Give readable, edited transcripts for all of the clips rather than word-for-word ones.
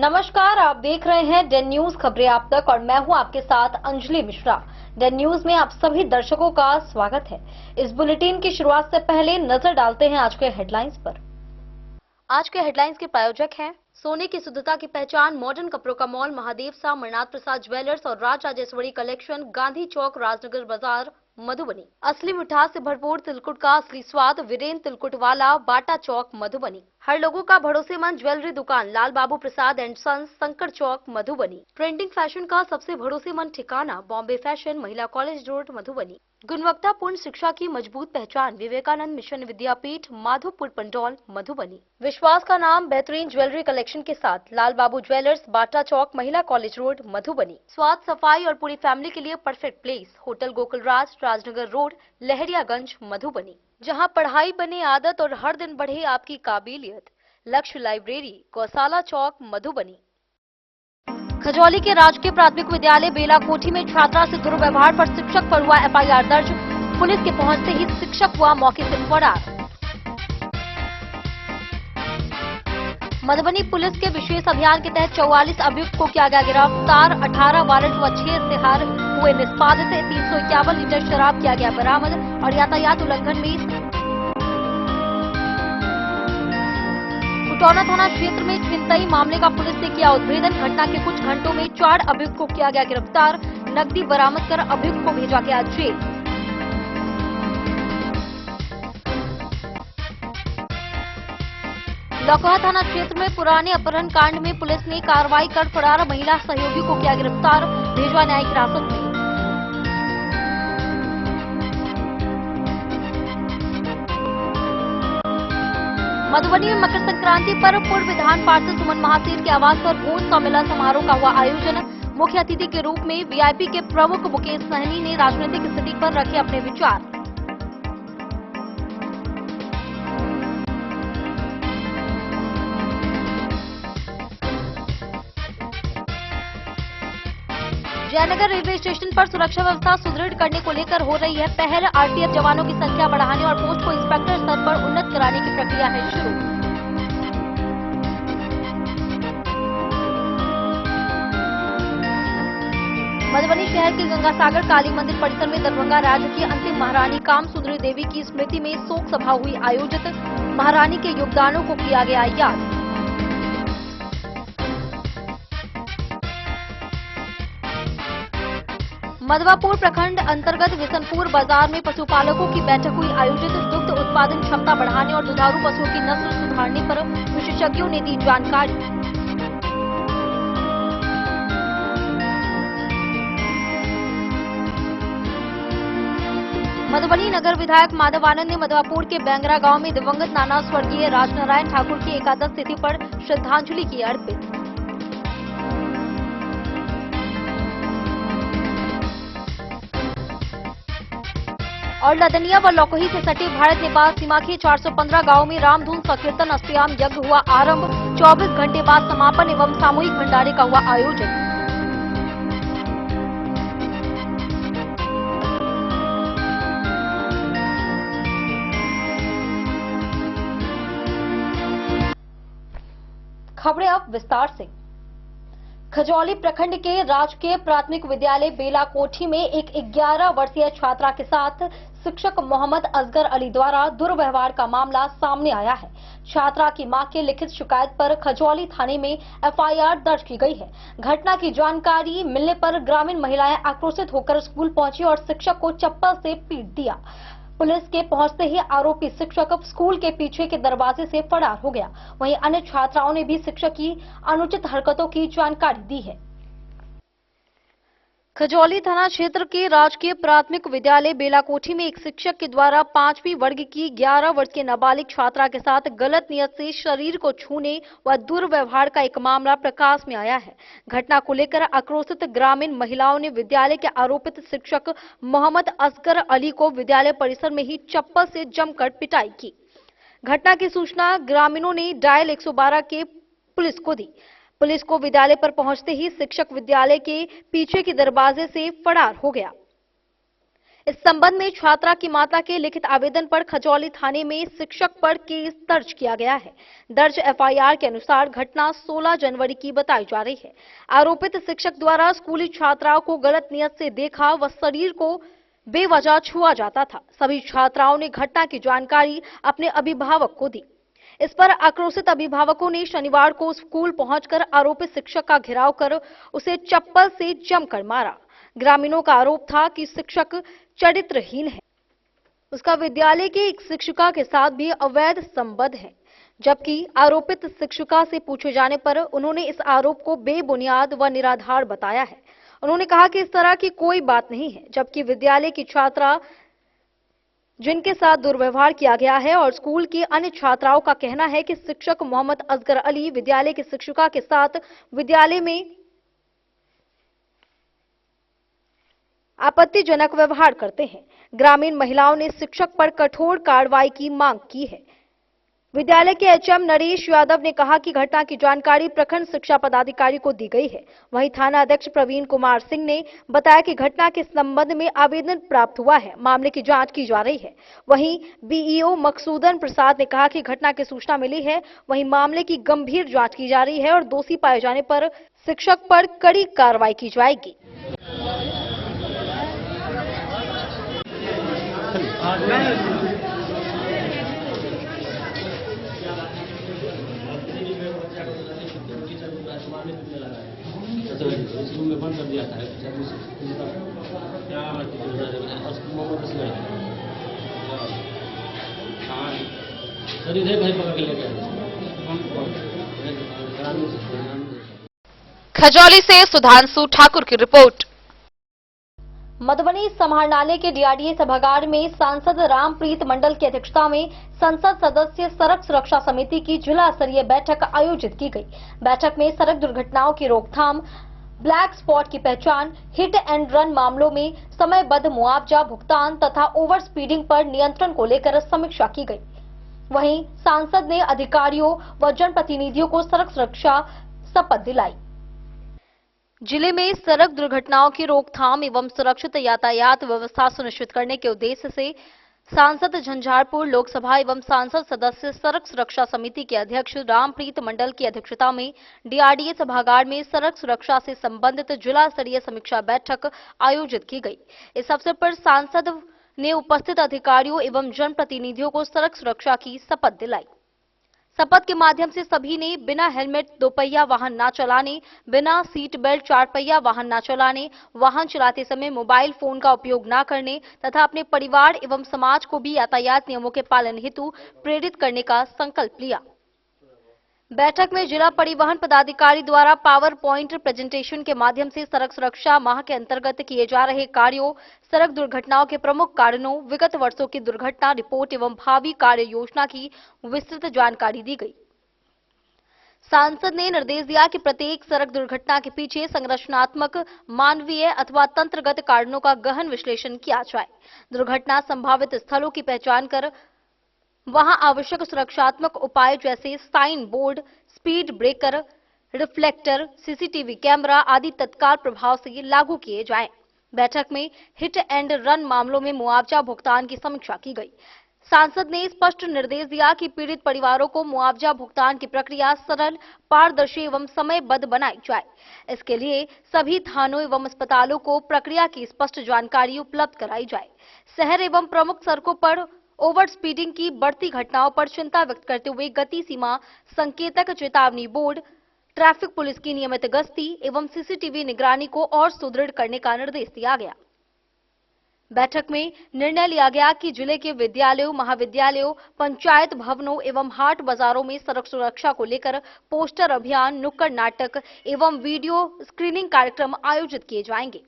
नमस्कार, आप देख रहे हैं डेन न्यूज खबरें आप तक और मैं हूं आपके साथ अंजलि मिश्रा। डेन न्यूज में आप सभी दर्शकों का स्वागत है। इस बुलेटिन की शुरुआत से पहले नजर डालते हैं आज के हेडलाइंस पर। आज के हेडलाइंस के प्रायोजक हैं सोने की शुद्धता की पहचान मॉडर्न कपड़ों का मॉल महादेव सा मणिनाथ प्रसाद ज्वेलर्स और राज राजेश्वरी कलेक्शन, गांधी चौक, राजनगर बाजार, मधुबनी। असली मिठास से भरपूर तिलकुट का असली स्वाद, वीरेंद्र तिलकुट वाला, बाटा चौक, मधुबनी। हर लोगों का भरोसेमंद ज्वेलरी दुकान लाल बाबू प्रसाद एंड सन्स, संकर चौक, मधुबनी। ट्रेंडिंग फैशन का सबसे भरोसेमंद ठिकाना बॉम्बे फैशन, महिला कॉलेज रोड, मधुबनी। गुणवत्तापूर्ण शिक्षा की मजबूत पहचान विवेकानंद मिशन विद्यापीठ, माधोपुर पंडौल, मधुबनी। विश्वास का नाम बेहतरीन ज्वेलरी कलेक्शन के साथ लाल बाबू ज्वेलर्स, बाटा चौक, महिला कॉलेज रोड, मधुबनी। स्वाद, सफाई और पूरी फैमिली के लिए परफेक्ट प्लेस होटल गोकुल राज, राजनगर रोड, लहरियागंज, मधुबनी। जहां पढ़ाई बने आदत और हर दिन बढ़े आपकी काबिलियत। लक्ष्य लाइब्रेरी, गौशाला चौक, मधुबनी। खजौली के राजकीय प्राथमिक विद्यालय बेला कोठी में छात्रा से दुर्व्यवहार पर शिक्षक पर हुआ एफआईआर दर्ज। पुलिस के पहुंचते ही शिक्षक हुआ मौके से फरार। मधुबनी पुलिस के विशेष अभियान के तहत 44 अभियुक्त को किया गया गिरफ्तार। 18 वारंट व 6 इश्तेहार हुए निष्पादित। 351 लीटर शराब किया गया बरामद और यातायात उल्लंघन में टोना थाना क्षेत्र में छिनतई मामले का पुलिस ने किया उद्भेदन। घटना के कुछ घंटों में 4 अभियुक्त को किया गया गिरफ्तार। नकदी बरामद कर अभियुक्त को भेजा गया जेल। लौकहा थाना क्षेत्र में पुराने अपहरण कांड में पुलिस ने कार्रवाई कर फरार महिला सहयोगी को किया गिरफ्तार, भेजा न्यायिक हिरासत में। मधुबनी में मकर संक्रांति पर पूर्व विधान पार्षद सुमन महासेठ के आवास पर भोज सम्मेलन समारोह का हुआ आयोजन। मुख्य अतिथि के रूप में वीआईपी के प्रमुख मुकेश सहनी ने राजनीतिक स्थिति पर रखे अपने विचार। जयनगर रेलवे स्टेशन पर सुरक्षा व्यवस्था सुदृढ़ करने को लेकर हो रही है पहल। आरटीएफ जवानों की संख्या बढ़ाने और पोस्ट को इंस्पेक्टर स्तर पर उन्नत कराने की प्रक्रिया है शुरू। मधुबनी शहर के गंगासागर काली मंदिर परिसर में दरभंगा राज्य की अंतिम महारानी कामसुंदरी देवी की स्मृति में शोक सभा हुई आयोजित। महारानी के योगदानों को किया गया याद। मधवापुर प्रखंड अंतर्गत विशनपुर बाजार में पशुपालकों की बैठक हुई आयोजित। दुग्ध उत्पादन क्षमता बढ़ाने और दुधारू पशुओं की नस्ल सुधारने पर विशेषज्ञों ने दी जानकारी। मधुबनी नगर विधायक माधव आनंद ने मधवापुर के बैंगरा गांव में दिवंगत नाना स्वर्गीय राजनारायण ठाकुर की एकादश तिथि पर श्रद्धांजलि की अर्पित। और लदनिया व लौकही से सटे भारत नेपाल सीमा के 415 गांवों में रामधुन संकीर्तन अष्टयाम यज्ञ हुआ आरंभ। 24 घंटे बाद समापन एवं सामूहिक भंडारे का हुआ आयोजन। खबरें अब विस्तार से। खजौली प्रखंड के राजकीय प्राथमिक विद्यालय बेला कोठी में एक 11 वर्षीय छात्रा के साथ शिक्षक मोहम्मद असगर अली द्वारा दुर्व्यवहार का मामला सामने आया है। छात्रा की मां की लिखित शिकायत पर खजौली थाने में एफआईआर दर्ज की गई है। घटना की जानकारी मिलने पर ग्रामीण महिलाएं आक्रोशित होकर स्कूल पहुंची और शिक्षक को चप्पल से पीट दिया। पुलिस के पहुंचते ही आरोपी शिक्षक स्कूल के पीछे के दरवाजे से फरार हो गया। वहीं अन्य छात्राओं ने भी शिक्षक की अनुचित हरकतों की जानकारी दी है। खजौली थाना क्षेत्र के राजकीय प्राथमिक विद्यालय बेलाकोठी में एक शिक्षक के द्वारा 5वीं वर्ग की 11 वर्षीय नाबालिग छात्रा के साथ गलत नियत से शरीर को छूने व दुर्व्यवहार का एक मामला प्रकाश में आया है। घटना को लेकर आक्रोशित ग्रामीण महिलाओं ने विद्यालय के आरोपित शिक्षक मोहम्मद असगर अली को विद्यालय परिसर में ही चप्पल से जमकर पिटाई की। घटना की सूचना ग्रामीणों ने डायल 112 के पुलिस को दी। पुलिस को विद्यालय पर पहुंचते ही शिक्षक विद्यालय के पीछे के दरवाजे से फरार हो गया। इस संबंध में छात्रा की माता के लिखित आवेदन पर खजौली थाने में शिक्षक पर केस दर्ज किया गया है। दर्ज एफआईआर के अनुसार घटना 16 जनवरी की बताई जा रही है। आरोपित शिक्षक द्वारा स्कूली छात्राओं को गलत नियत से देखा व शरीर को बेवजह छुआ जाता था। सभी छात्राओं ने घटना की जानकारी अपने अभिभावक को दी। इस पर आक्रोशित अभिभावकों ने शनिवार को स्कूल पहुंचकर आरोपित शिक्षक का घेराव कर उसे चप्पल से जमकर मारा। ग्रामीणों का आरोप था कि शिक्षक चरित्रहीन है। उसका विद्यालय की एक शिक्षिका के साथ भी अवैध संबंध है, जबकि आरोपित शिक्षिका से पूछे जाने पर उन्होंने इस आरोप को बेबुनियाद व निराधार बताया है। उन्होंने कहा कि इस तरह की कोई बात नहीं है, जबकि विद्यालय की छात्रा जिनके साथ दुर्व्यवहार किया गया है और स्कूल की अन्य छात्राओं का कहना है कि शिक्षक मोहम्मद असगर अली विद्यालय की शिक्षिका के साथ विद्यालय में आपत्तिजनक व्यवहार करते हैं। ग्रामीण महिलाओं ने शिक्षक पर कठोर कार्रवाई की मांग की है। विद्यालय के एचएम नरेश यादव ने कहा कि घटना की जानकारी प्रखंड शिक्षा पदाधिकारी को दी गई है। वहीं थाना अध्यक्ष प्रवीण कुमार सिंह ने बताया कि घटना के संबंध में आवेदन प्राप्त हुआ है, मामले की जांच की जा रही है। वहीं बीईओ मकसूदन प्रसाद ने कहा कि घटना की सूचना मिली है, वहीं मामले की गंभीर जांच की जा रही है और दोषी पाए जाने पर शिक्षक पर कड़ी कार्रवाई की जाएगी। में बंद कर दिया था खजौली से सुधांशु ठाकुर की रिपोर्ट। मधुबनी समाहरणालय के डीआरडीए सभागार में सांसद रामप्रीत मंडल की अध्यक्षता में संसद सदस्य सड़क सुरक्षा समिति की जिला स्तरीय बैठक आयोजित की गई। बैठक में सड़क दुर्घटनाओं की रोकथाम, ब्लैक स्पॉट की पहचान, हिट एंड रन मामलों में समयबद्ध मुआवजा भुगतान तथा ओवर स्पीडिंग पर नियंत्रण को लेकर समीक्षा की गई। वहीं सांसद ने अधिकारियों व जनप्रतिनिधियों को सड़क सुरक्षा शपथ दिलाई। जिले में सड़क दुर्घटनाओं की रोकथाम एवं सुरक्षित यातायात व्यवस्था सुनिश्चित करने के उद्देश्य से सांसद झंझारपुर लोकसभा एवं सांसद सदस्य सड़क सुरक्षा समिति के अध्यक्ष रामप्रीत मंडल की अध्यक्षता में डीआरडीए सभागार में सड़क सुरक्षा से संबंधित जिला स्तरीय समीक्षा बैठक आयोजित की गई। इस अवसर पर सांसद ने उपस्थित अधिकारियों एवं जनप्रतिनिधियों को सड़क सुरक्षा की शपथ दिलाई। शपथ के माध्यम से सभी ने बिना हेलमेट दोपहिया वाहन न चलाने, बिना सीट बेल्ट चारपहिया वाहन न चलाने, वाहन चलाते समय मोबाइल फोन का उपयोग न करने तथा अपने परिवार एवं समाज को भी यातायात नियमों के पालन हेतु प्रेरित करने का संकल्प लिया। बैठक में जिला परिवहन पदाधिकारी द्वारा पावर पॉइंट प्रेजेंटेशन के माध्यम से सड़क सुरक्षा माह के अंतर्गत किए जा रहे कार्यों, सड़क दुर्घटनाओं के प्रमुख कारणों, विगत वर्षों की दुर्घटना रिपोर्ट एवं भावी कार्य योजना की विस्तृत जानकारी दी गई। सांसद ने निर्देश दिया कि प्रत्येक सड़क दुर्घटना के पीछे संरचनात्मक, मानवीय अथवा तंत्रगत कारणों का गहन विश्लेषण किया जाए। दुर्घटना संभावित स्थलों की पहचान कर वहां आवश्यक सुरक्षात्मक उपाय जैसे sign board, speed breaker, reflector, CCTV camera आदि तत्काल प्रभाव से लागू किए जाएं। बैठक में हिट एंड रन मामलों में मुआवजा भुगतान की समीक्षा की गई। सांसद ने स्पष्ट निर्देश दिया कि पीड़ित परिवारों को मुआवजा भुगतान की प्रक्रिया सरल, पारदर्शी एवं समयबद्ध बनाई जाए। इसके लिए सभी थानों एवं अस्पतालों को प्रक्रिया की स्पष्ट जानकारी उपलब्ध कराई जाए। शहर एवं प्रमुख सड़कों पर ओवर स्पीडिंग की बढ़ती घटनाओं पर चिंता व्यक्त करते हुए गति सीमा संकेतक चेतावनी बोर्ड, ट्रैफिक पुलिस की नियमित गश्ती एवं सीसीटीवी निगरानी को और सुदृढ़ करने का निर्देश दिया गया। बैठक में निर्णय लिया गया कि जिले के विद्यालयों, महाविद्यालयों, पंचायत भवनों एवं हाट बाजारों में सड़क सुरक्षा को लेकर पोस्टर अभियान, नुक्कड़ नाटक एवं वीडियो स्क्रीनिंग कार्यक्रम आयोजित किए जाएंगे।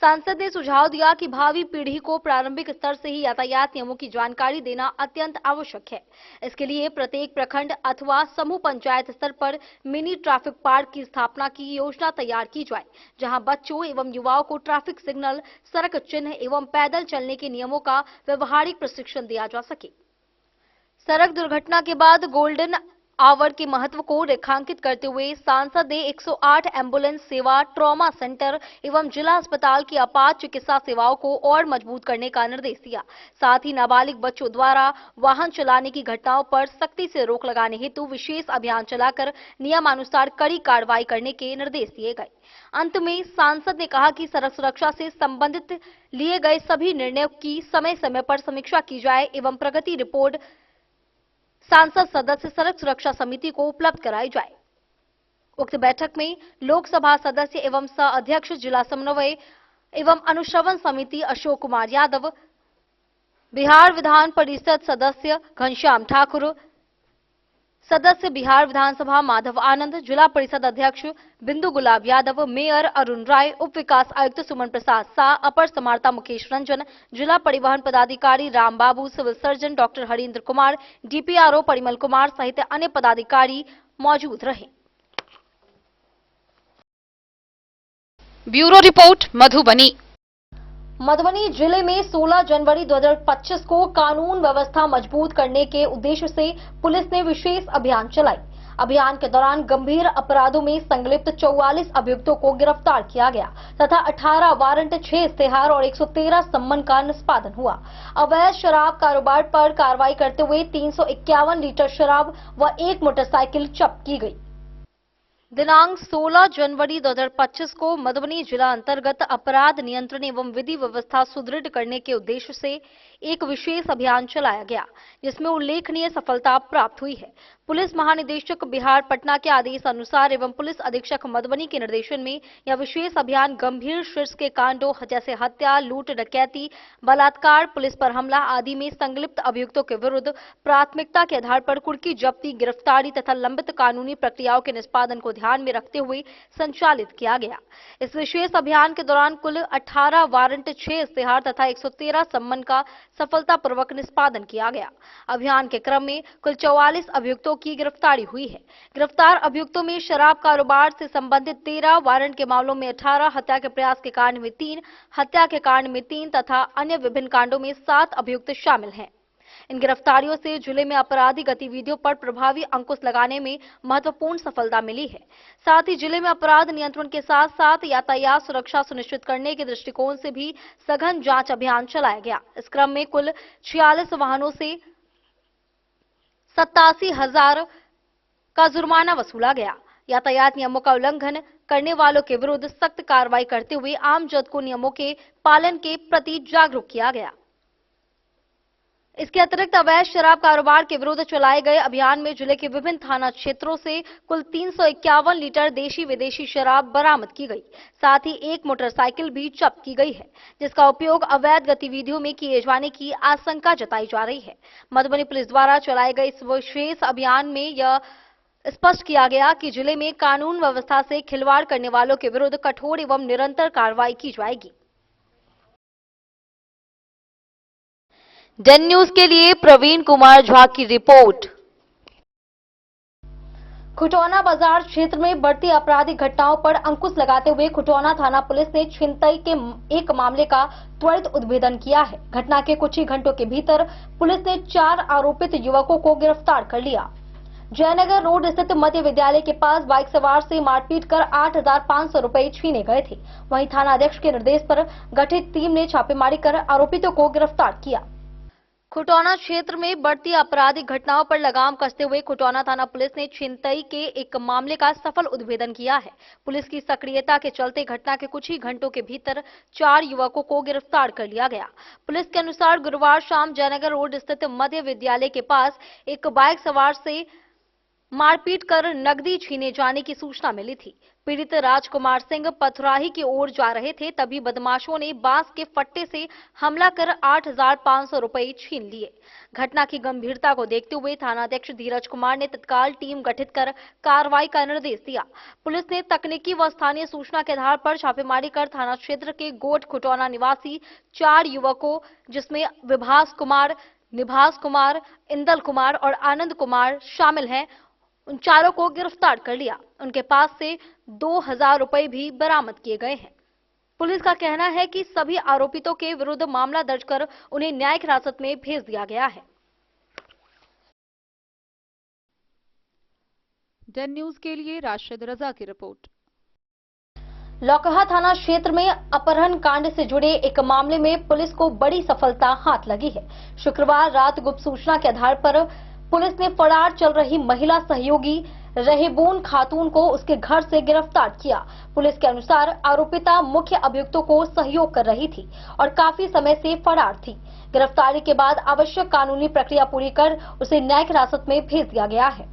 सांसद ने सुझाव दिया कि भावी पीढ़ी को प्रारंभिक स्तर से ही यातायात नियमों की जानकारी देना अत्यंत आवश्यक है। इसके लिए प्रत्येक प्रखंड अथवा समूह पंचायत स्तर पर मिनी ट्रैफिक पार्क की स्थापना की योजना तैयार की जाए, जहां बच्चों एवं युवाओं को ट्रैफिक सिग्नल, सड़क चिन्ह एवं पैदल चलने के नियमों का व्यवहारिक प्रशिक्षण दिया जा सके। सड़क दुर्घटना के बाद गोल्डन आवर के महत्व को रेखांकित करते हुए सांसद ने 108 एम्बुलेंस सेवा, ट्रॉमा सेंटर एवं जिला अस्पताल की आपात चिकित्सा सेवाओं को और मजबूत करने का निर्देश दिया। साथ ही नाबालिग बच्चों द्वारा वाहन चलाने की घटनाओं पर सख्ती से रोक लगाने हेतु विशेष अभियान चलाकर नियमानुसार कड़ी कार्रवाई करने के निर्देश दिए गए। अंत में सांसद ने कहा कि सड़क सुरक्षा से संबंधित लिए गए सभी निर्णयों की समय समय पर समीक्षा की जाए एवं प्रगति रिपोर्ट सांसद सदस्य सड़क सुरक्षा समिति को उपलब्ध कराई जाए। उक्त बैठक में लोकसभा सदस्य एवं सह अध्यक्ष जिला समन्वय एवं अनुश्रवण समिति अशोक कुमार यादव, बिहार विधान परिषद सदस्य घनश्याम ठाकुर, सदस्य बिहार विधानसभा माधव आनंद, जिला परिषद अध्यक्ष बिंदु गुलाब यादव, मेयर अरुण राय, उप विकास आयुक्त सुमन प्रसाद शाह, अपर समाहर्ता मुकेश रंजन, जिला परिवहन पदाधिकारी Ram Babu, civil surgeon doctor Harindra Kumar, DPRO Parimal Kumar सहित अन्य पदाधिकारी मौजूद रहे। Bureau report Madhubani. मधुबनी जिले में 16 जनवरी 2025 को कानून व्यवस्था मजबूत करने के उद्देश्य से पुलिस ने विशेष अभियान चलाई। अभियान के दौरान गंभीर अपराधों में संलिप्त 44 अभियुक्तों को गिरफ्तार किया गया तथा 18 वारंट, 6 इस्तेहार और 113 सम्मन का निष्पादन हुआ। अवैध शराब कारोबार पर कार्रवाई करते हुए 351 लीटर शराब व 1 मोटरसाइकिल जब्त की गई। दिनांक 16 जनवरी 2025 को मधुबनी जिला अंतर्गत अपराध नियंत्रण एवं विधि व्यवस्था सुदृढ़ करने के उद्देश्य से एक विशेष अभियान चलाया गया, जिसमें उल्लेखनीय सफलता प्राप्त हुई है। पुलिस महानिदेशक बिहार पटना के आदेश अनुसार एवं पुलिस अधीक्षक मधुबनी के निर्देशन में यह विशेष अभियान गंभीर शीर्ष के कांडों जैसे हत्या, लूट, डकैती, बलात्कार, पुलिस पर हमला आदि में संलिप्त अभियुक्तों के विरुद्ध प्राथमिकता के आधार पर कुर्की जब्ती, गिरफ्तारी तथा लंबित कानूनी प्रक्रियाओं के निष्पादन को ध्यान में रखते हुए संचालित किया गया। इस विशेष अभियान के दौरान कुल 18 वारंट, 6 इस्तेहार तथा 113 सम्मन का सफलतापूर्वक निष्पादन किया गया। अभियान के क्रम में कुल 44 अभियुक्तों की गिरफ्तारी हुई है। गिरफ्तार अभियुक्तों में शराब कारोबार से संबंधित 13, वारंट के मामलों में 18, हत्या के प्रयास के कांड में 3, हत्या के कांड में 3 तथा अन्य विभिन्न कांडों में 7 अभियुक्त शामिल हैं। इन गिरफ्तारियों से जिले में आपराधिक गतिविधियों पर प्रभावी अंकुश लगाने में महत्वपूर्ण सफलता मिली है। साथ ही जिले में अपराध नियंत्रण के साथ साथ यातायात सुरक्षा सुनिश्चित करने के दृष्टिकोण से भी सघन जांच अभियान चलाया गया। इस क्रम में कुल 46 वाहनों से 87,000 का जुर्माना वसूला गया। यातायात नियमों का उल्लंघन करने वालों के विरुद्ध सख्त कार्रवाई करते हुए आमजन को नियमों के पालन के प्रति जागरूक किया गया। इसके अतिरिक्त अवैध शराब कारोबार के विरुद्ध चलाए गए अभियान में जिले के विभिन्न थाना क्षेत्रों से कुल 351 लीटर देशी विदेशी शराब बरामद की गई। साथ ही 1 मोटरसाइकिल भी जब्त की गई है, जिसका उपयोग अवैध गतिविधियों में किए जाने की आशंका जताई जा रही है। मधुबनी पुलिस द्वारा चलाए गए इस विशेष अभियान में यह स्पष्ट किया गया कि जिले में कानून व्यवस्था से खिलवाड़ करने वालों के विरुद्ध कठोर एवं निरंतर कार्रवाई की जाएगी। डन न्यूज के लिए प्रवीण कुमार झा की रिपोर्ट। खुटौना बाजार क्षेत्र में बढ़ती आपराधिक घटनाओं पर अंकुश लगाते हुए खुटौना थाना पुलिस ने छिनतई के एक मामले का त्वरित उद्भेदन किया है। घटना के कुछ ही घंटों के भीतर पुलिस ने 4 आरोपित युवकों को गिरफ्तार कर लिया। जयनगर रोड स्थित मध्य विद्यालय के पास बाइक सवार से मारपीट कर 8,500 रुपए छीने गए थे। वहीं थाना अध्यक्ष के निर्देश पर गठित टीम ने छापेमारी कर आरोपितों को गिरफ्तार किया। खुटौना क्षेत्र में बढ़ती आपराधिक घटनाओं पर लगाम कसते हुए खुटौना थाना पुलिस ने छिनतई के एक मामले का सफल उद्भेदन किया है। पुलिस की सक्रियता के चलते घटना के कुछ ही घंटों के भीतर 4 युवकों को गिरफ्तार कर लिया गया। पुलिस के अनुसार गुरुवार शाम जयनगर रोड स्थित मध्य विद्यालय के पास एक बाइक सवार से मारपीट कर नकदी छीने जाने की सूचना मिली थी। पीड़ित राजकुमार सिंह पथराही की ओर जा रहे थे, तभी बदमाशों ने बांस के फट्टे से हमला कर 8,500 रुपए छीन लिए। घटना की गंभीरता को देखते हुए थानाध्यक्ष धीरज कुमार ने तत्काल टीम गठित कर कार्रवाई का निर्देश दिया। पुलिस ने तकनीकी व स्थानीय सूचना के आधार पर छापेमारी कर थाना क्षेत्र के गोट खुटौना निवासी 4 युवकों, जिसमें विभास कुमार, निभास कुमार, इंदल कुमार और आनंद कुमार शामिल हैं, उन चारों को गिरफ्तार कर लिया। उनके पास से 2,000 रुपए भी बरामद किए गए हैं। पुलिस का कहना है कि सभी आरोपितों के विरुद्ध मामला दर्ज कर उन्हें न्यायिक हिरासत में भेज दिया गया है। डन न्यूज के लिए राशिद रजा की रिपोर्ट। लौकहा थाना क्षेत्र में अपहरण कांड से जुड़े एक मामले में पुलिस को बड़ी सफलता हाथ लगी है। शुक्रवार रात गुप्त सूचना के आधार पर पुलिस ने फरार चल रही महिला सहयोगी रहेबून खातून को उसके घर से गिरफ्तार किया। पुलिस के अनुसार आरोपिता मुख्य अभियुक्तों को सहयोग कर रही थी और काफी समय से फरार थी। गिरफ्तारी के बाद आवश्यक कानूनी प्रक्रिया पूरी कर उसे न्यायिक हिरासत में भेज दिया गया है।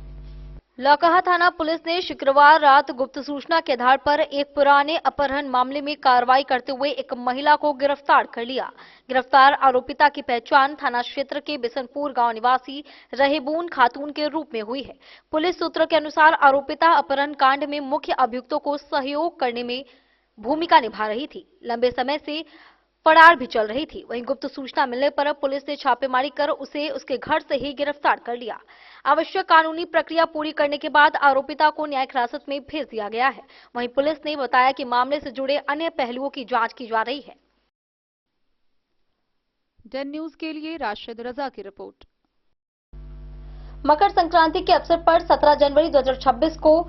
लौकहा थाना पुलिस ने शुक्रवार रात गुप्त सूचना के आधार पर एक पुराने अपहरण मामले में कार्रवाई करते हुए एक महिला को गिरफ्तार कर लिया। गिरफ्तार आरोपिता की पहचान थाना क्षेत्र के बिशनपुर गांव निवासी रहेबून खातून के रूप में हुई है। पुलिस सूत्रों के अनुसार आरोपिता अपहरण कांड में मुख्य अभियुक्तों को सहयोग करने में भूमिका निभा रही थी। लंबे समय से फरार भी चल रही थी। वहीं गुप्त सूचना मिलने पर पुलिस ने छापेमारी कर उसे उसके घर से ही गिरफ्तार कर लिया। आवश्यक कानूनी प्रक्रिया पूरी करने के बाद आरोपिता को न्यायिक हिरासत में भेज दिया गया है। वहीं पुलिस ने बताया कि मामले से जुड़े अन्य पहलुओं की जांच की जा रही है। डन न्यूज के लिए राशिद रजा की रिपोर्ट। मकर संक्रांति के अवसर पर 17 जनवरी 2026 को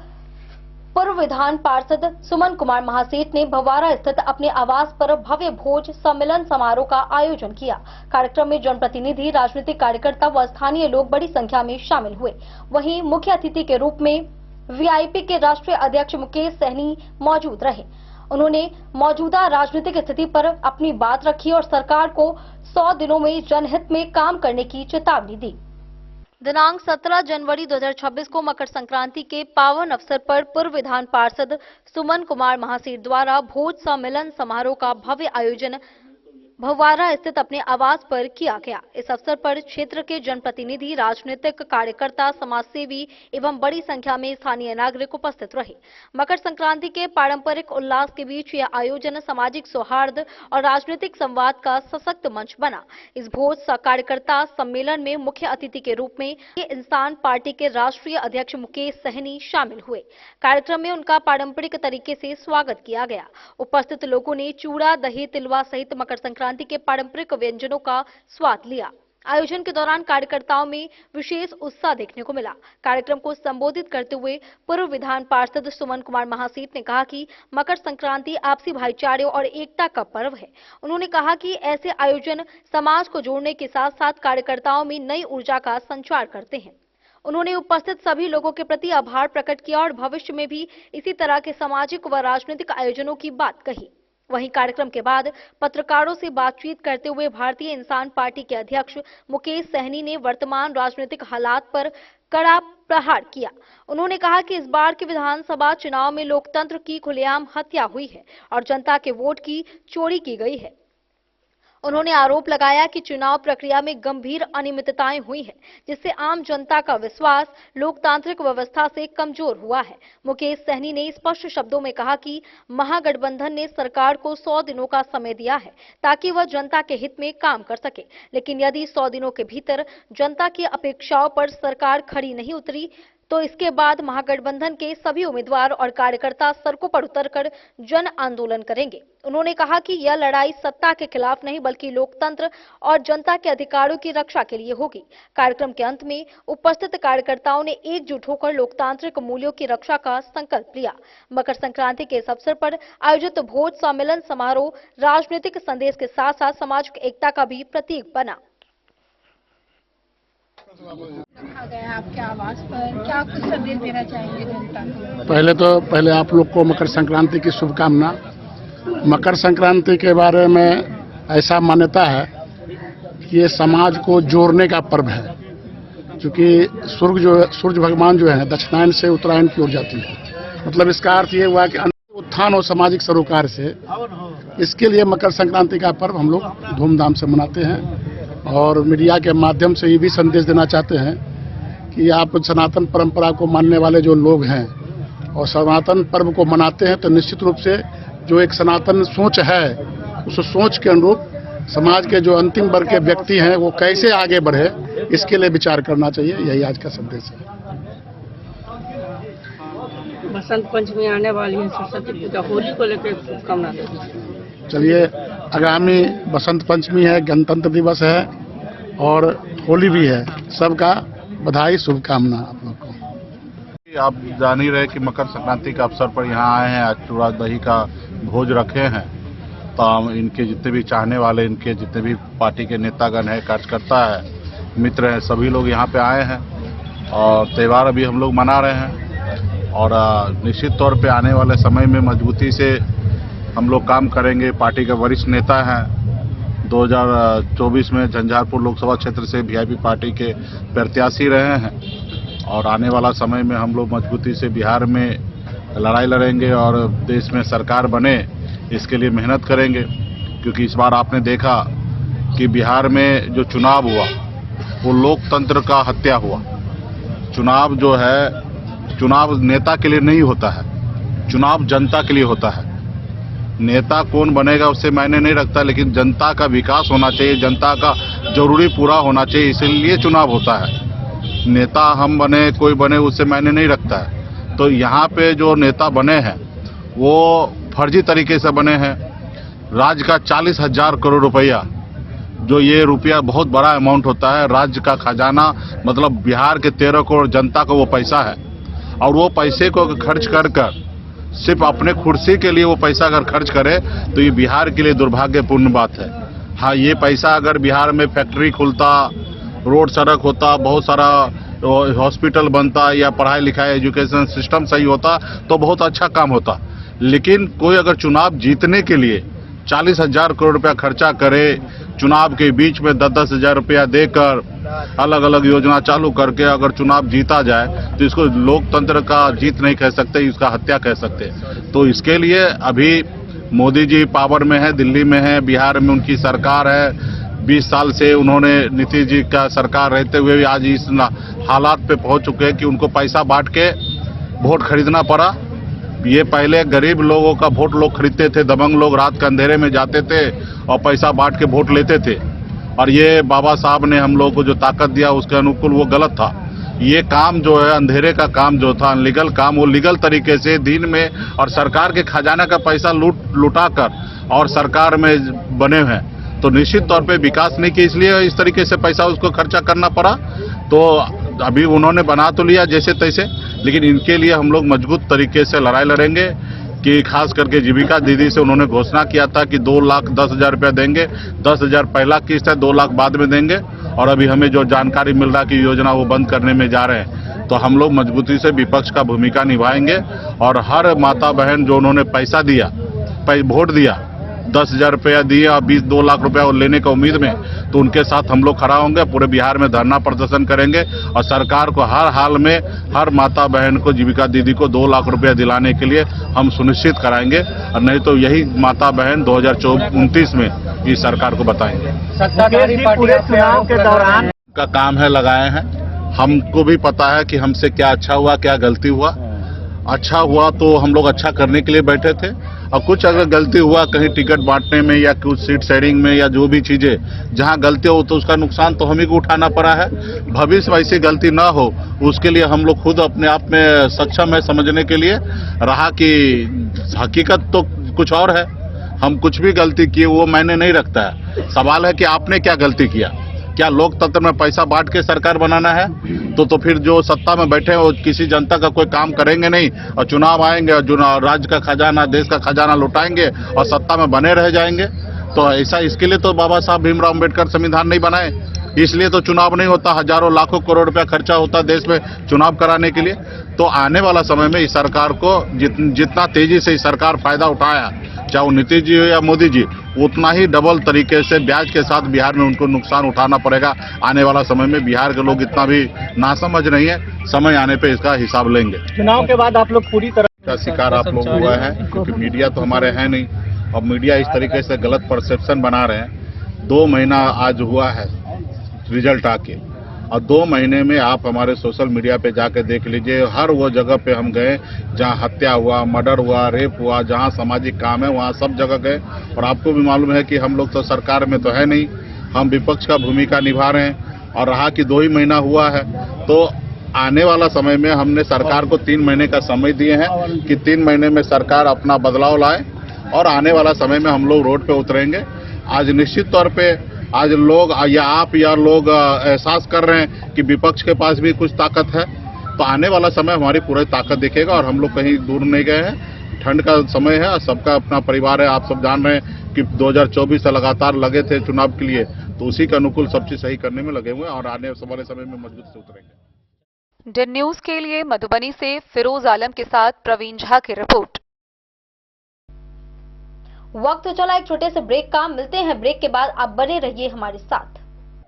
पूर्व विधान पार्षद सुमन कुमार महासेठ ने भवारा स्थित अपने आवास पर भव्य भोज सम्मेलन समारोह का आयोजन किया। कार्यक्रम में जनप्रतिनिधि, राजनीतिक कार्यकर्ता व स्थानीय लोग बड़ी संख्या में शामिल हुए। वहीं मुख्य अतिथि के रूप में वीआईपी के राष्ट्रीय अध्यक्ष मुकेश सहनी मौजूद रहे। उन्होंने मौजूदा राजनीतिक स्थिति पर अपनी बात रखी और सरकार को 100 दिनों में जनहित में काम करने की चेतावनी दी। दिनांक 17 जनवरी 2026 को मकर संक्रांति के पावन अवसर पर पूर्व विधान पार्षद सुमन कुमार महासेठ द्वारा भोज सम्मेलन समारोह का भव्य आयोजन भवारा स्थित अपने आवास पर किया गया। इस अवसर पर क्षेत्र के जनप्रतिनिधि, राजनीतिक कार्यकर्ता, समाजसेवी एवं बड़ी संख्या में स्थानीय नागरिक उपस्थित रहे। मकर संक्रांति के पारंपरिक उल्लास के बीच यह आयोजन सामाजिक सौहार्द और राजनीतिक संवाद का सशक्त मंच बना। इस भोज कार्यकर्ता सम्मेलन में मुख्य अतिथि के रूप में इंसान पार्टी के राष्ट्रीय अध्यक्ष मुकेश सहनी शामिल हुए। कार्यक्रम में उनका पारंपरिक तरीके से स्वागत किया गया। उपस्थित लोगों ने चूड़ा, दही, तिलवा सहित मकर संक्रांति के पारंपरिक व्यंजनों का स्वाद लिया। आयोजन के दौरान कार्यकर्ताओं में विशेष उत्साह देखने को मिला। कार्यक्रम को संबोधित करते हुए पूर्व विधान पार्षद सुमन कुमार महासेठ ने कहा कि मकर संक्रांति आपसी भाईचारे और एकता का पर्व है। उन्होंने कहा कि ऐसे आयोजन समाज को जोड़ने के साथ साथ कार्यकर्ताओं में नई ऊर्जा का संचार करते हैं। उन्होंने उपस्थित सभी लोगों के प्रति आभार प्रकट किया और भविष्य में भी इसी तरह के सामाजिक व राजनीतिक आयोजनों की बात कही। वहीं कार्यक्रम के बाद पत्रकारों से बातचीत करते हुए भारतीय इंसान पार्टी के अध्यक्ष मुकेश सहनी ने वर्तमान राजनीतिक हालात पर कड़ा प्रहार किया। उन्होंने कहा कि इस बार के विधानसभा चुनाव में लोकतंत्र की खुलेआम हत्या हुई है और जनता के वोट की चोरी की गई है। उन्होंने आरोप लगाया कि चुनाव प्रक्रिया में गंभीर अनियमितताएं हुई हैं, जिससे आम जनता का विश्वास लोकतांत्रिक व्यवस्था से कमजोर हुआ है। मुकेश सहनी ने स्पष्ट शब्दों में कहा कि महागठबंधन ने सरकार को 100 दिनों का समय दिया है ताकि वह जनता के हित में काम कर सके, लेकिन यदि 100 दिनों के भीतर जनता की अपेक्षाओं पर सरकार खरी नहीं उतरी तो इसके बाद महागठबंधन के सभी उम्मीदवार और कार्यकर्ता सड़कों पर उतरकर जन आंदोलन करेंगे। उन्होंने कहा कि यह लड़ाई सत्ता के खिलाफ नहीं बल्कि लोकतंत्र और जनता के अधिकारों की रक्षा के लिए होगी। कार्यक्रम के अंत में उपस्थित कार्यकर्ताओं ने एकजुट होकर लोकतांत्रिक मूल्यों की रक्षा का संकल्प लिया। मकर संक्रांति के इस अवसर पर आयोजित भोज सम्मेलन समारोह राजनीतिक संदेश के साथ साथ सामाजिक एकता का भी प्रतीक बना। रखा गया आपके आवास पर, क्या कुछ संदेश देना चाहेंगे जनता को? पहले आप लोग को मकर संक्रांति की शुभकामना। मकर संक्रांति के बारे में ऐसा मान्यता है कि ये समाज को जोड़ने का पर्व है, क्योंकि सूर्य भगवान जो है दक्षिणायन से उत्तरायण की ओर जाती है। मतलब इसका अर्थ ये हुआ कि उत्थान और सामाजिक सरोकार से, इसके लिए मकर संक्रांति का पर्व हम लोग धूमधाम से मनाते हैं। और मीडिया के माध्यम से ये भी संदेश देना चाहते हैं कि आप सनातन परंपरा को मानने वाले जो लोग हैं और सनातन पर्व को मनाते हैं तो निश्चित रूप से जो एक सनातन सोच है उस सोच के अनुरूप समाज के जो अंतिम वर्ग के व्यक्ति हैं वो कैसे आगे बढ़े, इसके लिए विचार करना चाहिए। यही आज का संदेश है। बसंत पंचमी आने वाली है, सरस्वती पूजा, होली को लेकर शुभकामना दें। चलिए, आगामी बसंत पंचमी है, गणतंत्र दिवस है और होली भी है। सबका बधाई, शुभकामना आप लोग को। आप जान ही रहे कि मकर संक्रांति के अवसर पर यहाँ आए हैं, आज चूड़ा दही का भोज रखे हैं। तो इनके जितने भी चाहने वाले, इनके जितने भी पार्टी के नेतागण हैं, कार्यकर्ता है, मित्र हैं, सभी लोग यहाँ पे आए हैं और त्यौहार अभी हम लोग मना रहे हैं। और निश्चित तौर पे आने वाले समय में मजबूती से हम लोग काम करेंगे। पार्टी के वरिष्ठ नेता हैं, 2024 में झंझारपुर लोकसभा क्षेत्र से वीआईपी पार्टी के प्रत्याशी रहे हैं और आने वाला समय में हम लोग मजबूती से बिहार में लड़ाई लड़ेंगे और देश में सरकार बने, इसके लिए मेहनत करेंगे। क्योंकि इस बार आपने देखा कि बिहार में जो चुनाव हुआ वो लोकतंत्र का हत्या हुआ। चुनाव जो है, चुनाव नेता के लिए नहीं होता है, चुनाव जनता के लिए होता है। नेता कौन बनेगा उससे मायने नहीं रखता, लेकिन जनता का विकास होना चाहिए, जनता का जरूरी पूरा होना चाहिए, इसलिए चुनाव होता है। नेता हम बने कोई बने उससे मायने नहीं रखता है। तो यहाँ पे जो नेता बने हैं वो फर्जी तरीके से बने हैं। राज्य का 40,000 करोड़ रुपया, जो ये रुपया बहुत बड़ा अमाउंट होता है, राज्य का खजाना मतलब बिहार के 13 करोड़ जनता का वो पैसा है। और वो पैसे को खर्च कर सिर्फ अपने कुर्सी के लिए वो पैसा अगर खर्च करे तो ये बिहार के लिए दुर्भाग्यपूर्ण बात है। हाँ, ये पैसा अगर बिहार में फैक्ट्री खुलता, रोड सड़क होता, बहुत सारा हॉस्पिटल बनता या पढ़ाई लिखाई एजुकेशन सिस्टम सही होता तो बहुत अच्छा काम होता। लेकिन कोई अगर चुनाव जीतने के लिए 40,000 करोड़ रुपया खर्चा करे, चुनाव के बीच में 10-10 हज़ार रुपया देकर अलग अलग योजना चालू करके अगर चुनाव जीता जाए तो इसको लोकतंत्र का जीत नहीं कह सकते, इसका हत्या कह सकते। तो इसके लिए अभी मोदी जी पावर में है, दिल्ली में है, बिहार में उनकी सरकार है। 20 साल से उन्होंने नीतीश जी का सरकार रहते हुए भी आज इस हालात पे पहुंच चुके हैं कि उनको पैसा बांट के वोट खरीदना पड़ा। ये पहले गरीब लोगों का वोट लोग खरीदते थे, दबंग लोग रात के अंधेरे में जाते थे और पैसा बांट के वोट लेते थे। और ये बाबा साहब ने हम लोगों को जो ताकत दिया उसके अनुकूल वो गलत था। ये काम जो है अंधेरे का काम जो था, अनलीगल काम, वो लीगल तरीके से दिन में और सरकार के खजाना का पैसा लुटा कर और सरकार में बने हैं। तो निश्चित तौर पे विकास नहीं किया, इसलिए इस तरीके से पैसा उसको खर्चा करना पड़ा। तो अभी उन्होंने बना तो लिया जैसे तैसे, लेकिन इनके लिए हम लोग मजबूत तरीके से लड़ाई लड़ेंगे। कि खास करके जीविका दीदी से उन्होंने घोषणा किया था कि 2,10,000 रुपया देंगे, 10,000 पहला किस्त है, 2 लाख बाद में देंगे। और अभी हमें जो जानकारी मिल रहा कि योजना वो बंद करने में जा रहे हैं। तो हम लोग मजबूती से विपक्ष का भूमिका निभाएंगे और हर माता बहन जो उन्होंने पैसा दिया, वोट दिया, 10,000 रुपया दिए और 2 लाख रुपया और लेने का उम्मीद में, तो उनके साथ हम लोग खड़ा होंगे। पूरे बिहार में धरना प्रदर्शन करेंगे और सरकार को हर हाल में हर माता बहन को, जीविका दीदी को 2 लाख रुपया दिलाने के लिए हम सुनिश्चित कराएंगे। और नहीं तो यही माता बहन 2029 में इस सरकार को बताएंगे। सत्ताधारी पार्टी चुनाव के दौरान का काम है, लगाए हैं। हमको भी पता है कि हमसे क्या अच्छा हुआ, क्या गलती हुआ। अच्छा हुआ तो हम लोग अच्छा करने के लिए बैठे थे, और कुछ अगर गलती हुआ कहीं टिकट बांटने में या कुछ सीट शेयरिंग में या जो भी चीज़ें जहां गलती हो तो उसका नुकसान तो हम ही को उठाना पड़ा है। भविष्य में ऐसी गलती ना हो उसके लिए हम लोग खुद अपने आप में सक्षम है समझने के लिए। रहा कि हकीकत तो कुछ और है, हम कुछ भी गलती किए वो मायने नहीं रखता है। सवाल है कि आपने क्या गलती किया। क्या लोकतंत्र में पैसा बांट के सरकार बनाना है? तो फिर जो सत्ता में बैठे हैं वो किसी जनता का कोई काम करेंगे नहीं, और चुनाव आएंगे और जो राज्य का खजाना, देश का खजाना लुटाएंगे और सत्ता में बने रह जाएंगे। तो ऐसा, इसके लिए तो बाबा साहब भीमराव अम्बेडकर संविधान नहीं बनाए, इसलिए तो चुनाव नहीं होता। हजारों लाखों करोड़ रुपया खर्चा होता देश में चुनाव कराने के लिए। तो आने वाला समय में इस सरकार को जितना तेजी से इस सरकार फायदा उठाया, चाहे वो नीतीश जी हो या मोदी जी, उतना ही डबल तरीके से ब्याज के साथ बिहार में उनको नुकसान उठाना पड़ेगा। आने वाला समय में बिहार के लोग इतना भी नासमझ नहीं है, समय आने पे इसका हिसाब लेंगे। चुनाव के बाद आप लोग पूरी तरह का शिकार आप लोग हुआ है, क्योंकि मीडिया तो हमारे है नहीं, और मीडिया इस तरीके से गलत परसेप्शन बना रहे हैं। 2 महीना आज हुआ है रिजल्ट आके, और 2 महीने में आप हमारे सोशल मीडिया पे जाके देख लीजिए, हर वो जगह पे हम गए जहां हत्या हुआ, मर्डर हुआ, रेप हुआ, जहां सामाजिक काम है वहां सब जगह गए। और आपको भी मालूम है कि हम लोग तो सरकार में तो है नहीं, हम विपक्ष का भूमिका निभा रहे हैं। और रहा कि 2 ही महीना हुआ है, तो आने वाला समय में हमने सरकार को 3 महीने का समय दिए हैं कि 3 महीने में सरकार अपना बदलाव लाए, और आने वाला समय में हम लोग रोड पे उतरेंगे। आज निश्चित तौर पे आज लोग या आप या लोग एहसास कर रहे हैं कि विपक्ष के पास भी कुछ ताकत है। तो आने वाला समय हमारी पूरी ताकत दिखेगा और हम लोग कहीं दूर नहीं गए हैं। ठंड का समय है और सबका अपना परिवार है। आप सब जान रहे हैं कि 2024 से लगातार लगे थे चुनाव के लिए, तो उसी के अनुकूल सब चीज सही करने में लगे हुए हैं और आने वाले समय में मजबूत से उतरेंगे। डन न्यूज के लिए मधुबनी से फिरोज आलम के साथ प्रवीण झा की रिपोर्ट। वक्त हो चला एक छोटे से ब्रेक का। मिलते हैं ब्रेक के बाद, आप बने रहिए हमारे साथ।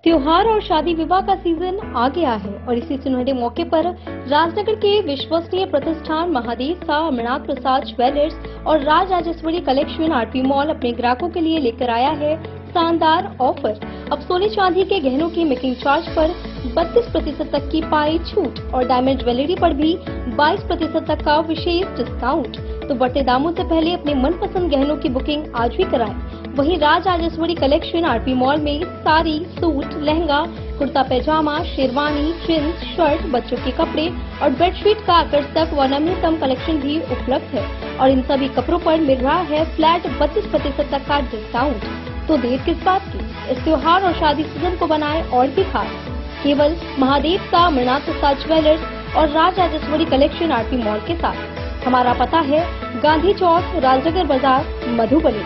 त्योहार और शादी विवाह का सीजन आ गया है और इसी सुनहरे मौके पर राजनगर के विश्वसनीय प्रतिष्ठान महादेव सा अमरनाथ प्रसाद ज्वेलर्स और Raj Rajeshwari collection RP mall अपने ग्राहकों के लिए लेकर आया है शानदार ऑफर। अब सोने चांदी के गहनों की मेकिंग चार्ज पर 32% तक की पाई छूट और डायमंड ज्वेलरी पर भी 22% तक का विशेष डिस्काउंट। तो बढ़ते दामों से पहले अपने मनपसंद गहनों की बुकिंग आज भी कराएं। वहीं Raj Rajeshwari collection RP mall में साड़ी, सूट, लहंगा, कुर्ता पैजामा, शेरवानी, जींस, शर्ट, बच्चों के कपड़े और बेडशीट का आकर्षक व नवीनतम कलेक्शन भी उपलब्ध है और इन सभी कपड़ों पर मिल रहा है फ्लैट 32% तक का डिस्काउंट। तो देर किस बात की, इस त्योहार और शादी सीजन को बनाए और भी खास। केवल महादेव सा अमरनाथ प्रसाद ज्वेलर्स और Raj Rajeshwari collection RP mall के साथ। हमारा पता है गांधी चौक, राजनगर बाजार, मधुबनी।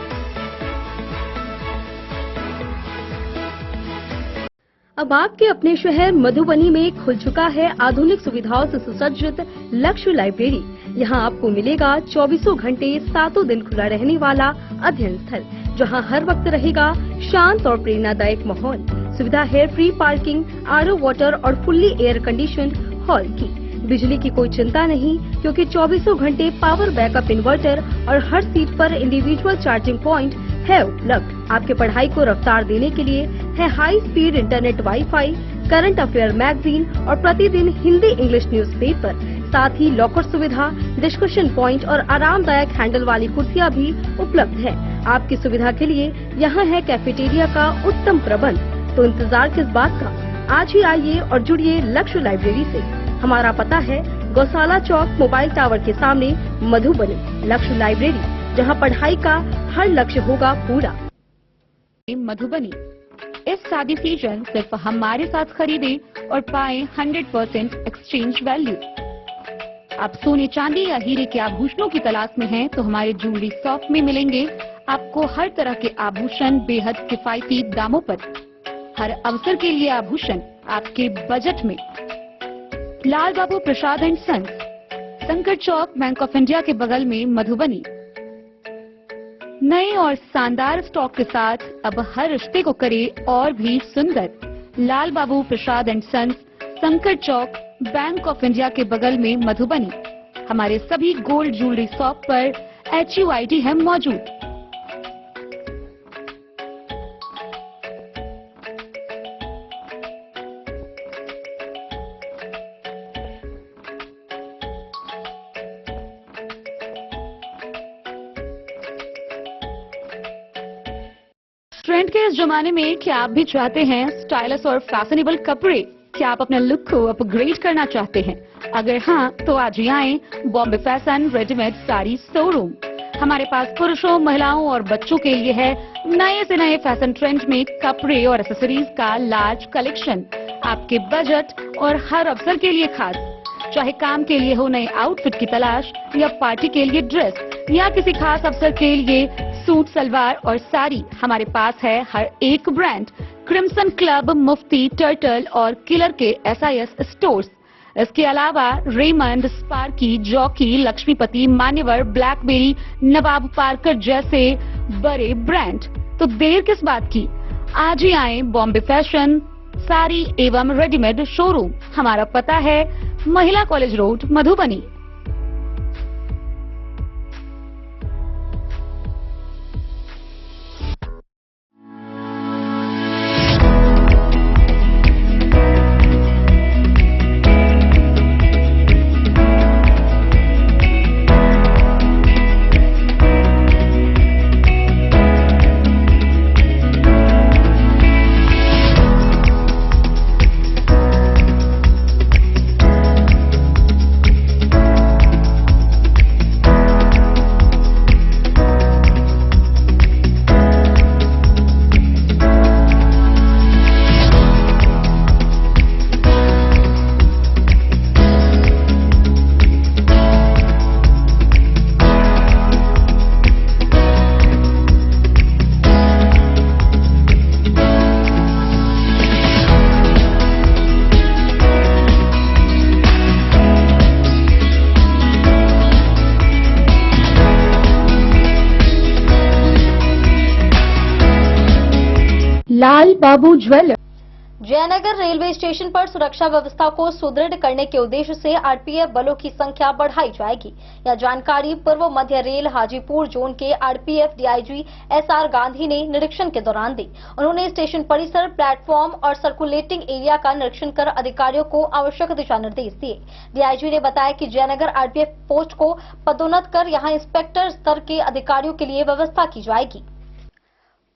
अब आपके अपने शहर मधुबनी में खुल चुका है आधुनिक सुविधाओं से सुसज्जित लक्ष्य लाइब्रेरी। यहाँ आपको मिलेगा 24 घंटे 7 दिन खुला रहने वाला अध्ययन स्थल, जहाँ हर वक्त रहेगा शांत और प्रेरणादायक माहौल। सुविधा है फ्री पार्किंग, आरओ वाटर और फुल्ली एयर कंडीशन हॉल की। बिजली की कोई चिंता नहीं, क्योंकि 24 घंटे पावर बैकअप इन्वर्टर और हर सीट पर इंडिविजुअल चार्जिंग पॉइंट है उपलब्ध। आपके पढ़ाई को रफ्तार देने के लिए है high speed internet, wifi, current affair magazine और प्रतिदिन हिंदी इंग्लिश न्यूज़पेपर। साथ ही लॉकर सुविधा, डिस्कशन पॉइंट और आरामदायक हैंडल वाली कुर्सियां भी उपलब्ध है। आपकी सुविधा के लिए यहाँ है कैफेटेरिया का उत्तम प्रबंध। तो इंतजार किस बात का, आज ही आइए और जुड़िए लक्ष्य लाइब्रेरी से। हमारा पता है गौशाला चौक, मोबाइल टावर के सामने, मधुबनी। लक्ष्य लाइब्रेरी, जहाँ पढ़ाई का हर लक्ष्य होगा पूरा। मधुबनी, इस शादी सीजन सिर्फ हमारे साथ खरीदे और पाए 100% एक्सचेंज वैल्यू। आप सोने, चांदी या हीरे के आभूषणों की तलाश में हैं, तो हमारे ज्वेलरी शॉप में मिलेंगे आपको हर तरह के आभूषण बेहद किफायती दामों पर। हर अवसर के लिए आभूषण आपके बजट में। लाल बाबू प्रसाद एंड सन्स, संकर चौक, बैंक ऑफ इंडिया के बगल में, मधुबनी। नए और शानदार स्टॉक के साथ अब हर रिश्ते को करे और भी सुंदर। लाल बाबू प्रसाद एंड सन्स, संकर चौक, बैंक ऑफ इंडिया के बगल में, मधुबनी। हमारे सभी गोल्ड ज्वेलरी शॉप पर HUID है मौजूद। ट्रेंड के इस जमाने में क्या आप भी चाहते हैं स्टाइलिश और फैशनेबल कपड़े? क्या आप अपने लुक को अपग्रेड करना चाहते हैं? अगर हाँ, तो आज ही आएं Bombay fashion readymade sari showroom. हमारे पास पुरुषों, महिलाओं और बच्चों के लिए है नए से नए फैशन ट्रेंड में कपड़े और एक्सेसरीज का लार्ज कलेक्शन। आपके बजट और हर अवसर के लिए खास। चाहे काम के लिए हो नए आउटफिट की तलाश, या पार्टी के लिए ड्रेस, या किसी खास अवसर के लिए सूट, सलवार और साड़ी, हमारे पास है हर एक ब्रांड। क्रिम्सन क्लब, मुफ्ती, टर्टल और किलर के SIS स्टोर्स। इसके अलावा रेमंड, स्पार्की, जॉकी, लक्ष्मीपति, मान्यवर, ब्लैकबेरी, नवाब पार्कर जैसे बड़े ब्रांड। तो देर किस बात की, आज ही आए बॉम्बे फैशन साड़ी एवं रेडीमेड शोरूम। हमारा पता है महिला कॉलेज रोड, मधुबनी। लाल बाबू ज्वेलर्स। जयनगर रेलवे स्टेशन पर सुरक्षा व्यवस्था को सुदृढ़ करने के उद्देश्य से आरपीएफ बलों की संख्या बढ़ाई जाएगी। यह जानकारी पूर्व मध्य रेल हाजीपुर जोन के आरपीएफ डीआईजी एसआर गांधी ने निरीक्षण के दौरान दी। उन्होंने स्टेशन परिसर, प्लेटफॉर्म और सर्कुलेटिंग एरिया का निरीक्षण कर अधिकारियों को आवश्यक दिशा निर्देश दिए। डीआईजी ने बताया कि जयनगर आरपीएफ पोस्ट को पदोन्नत कर यहां इंस्पेक्टर स्तर के अधिकारियों के लिए व्यवस्था की जाएगी।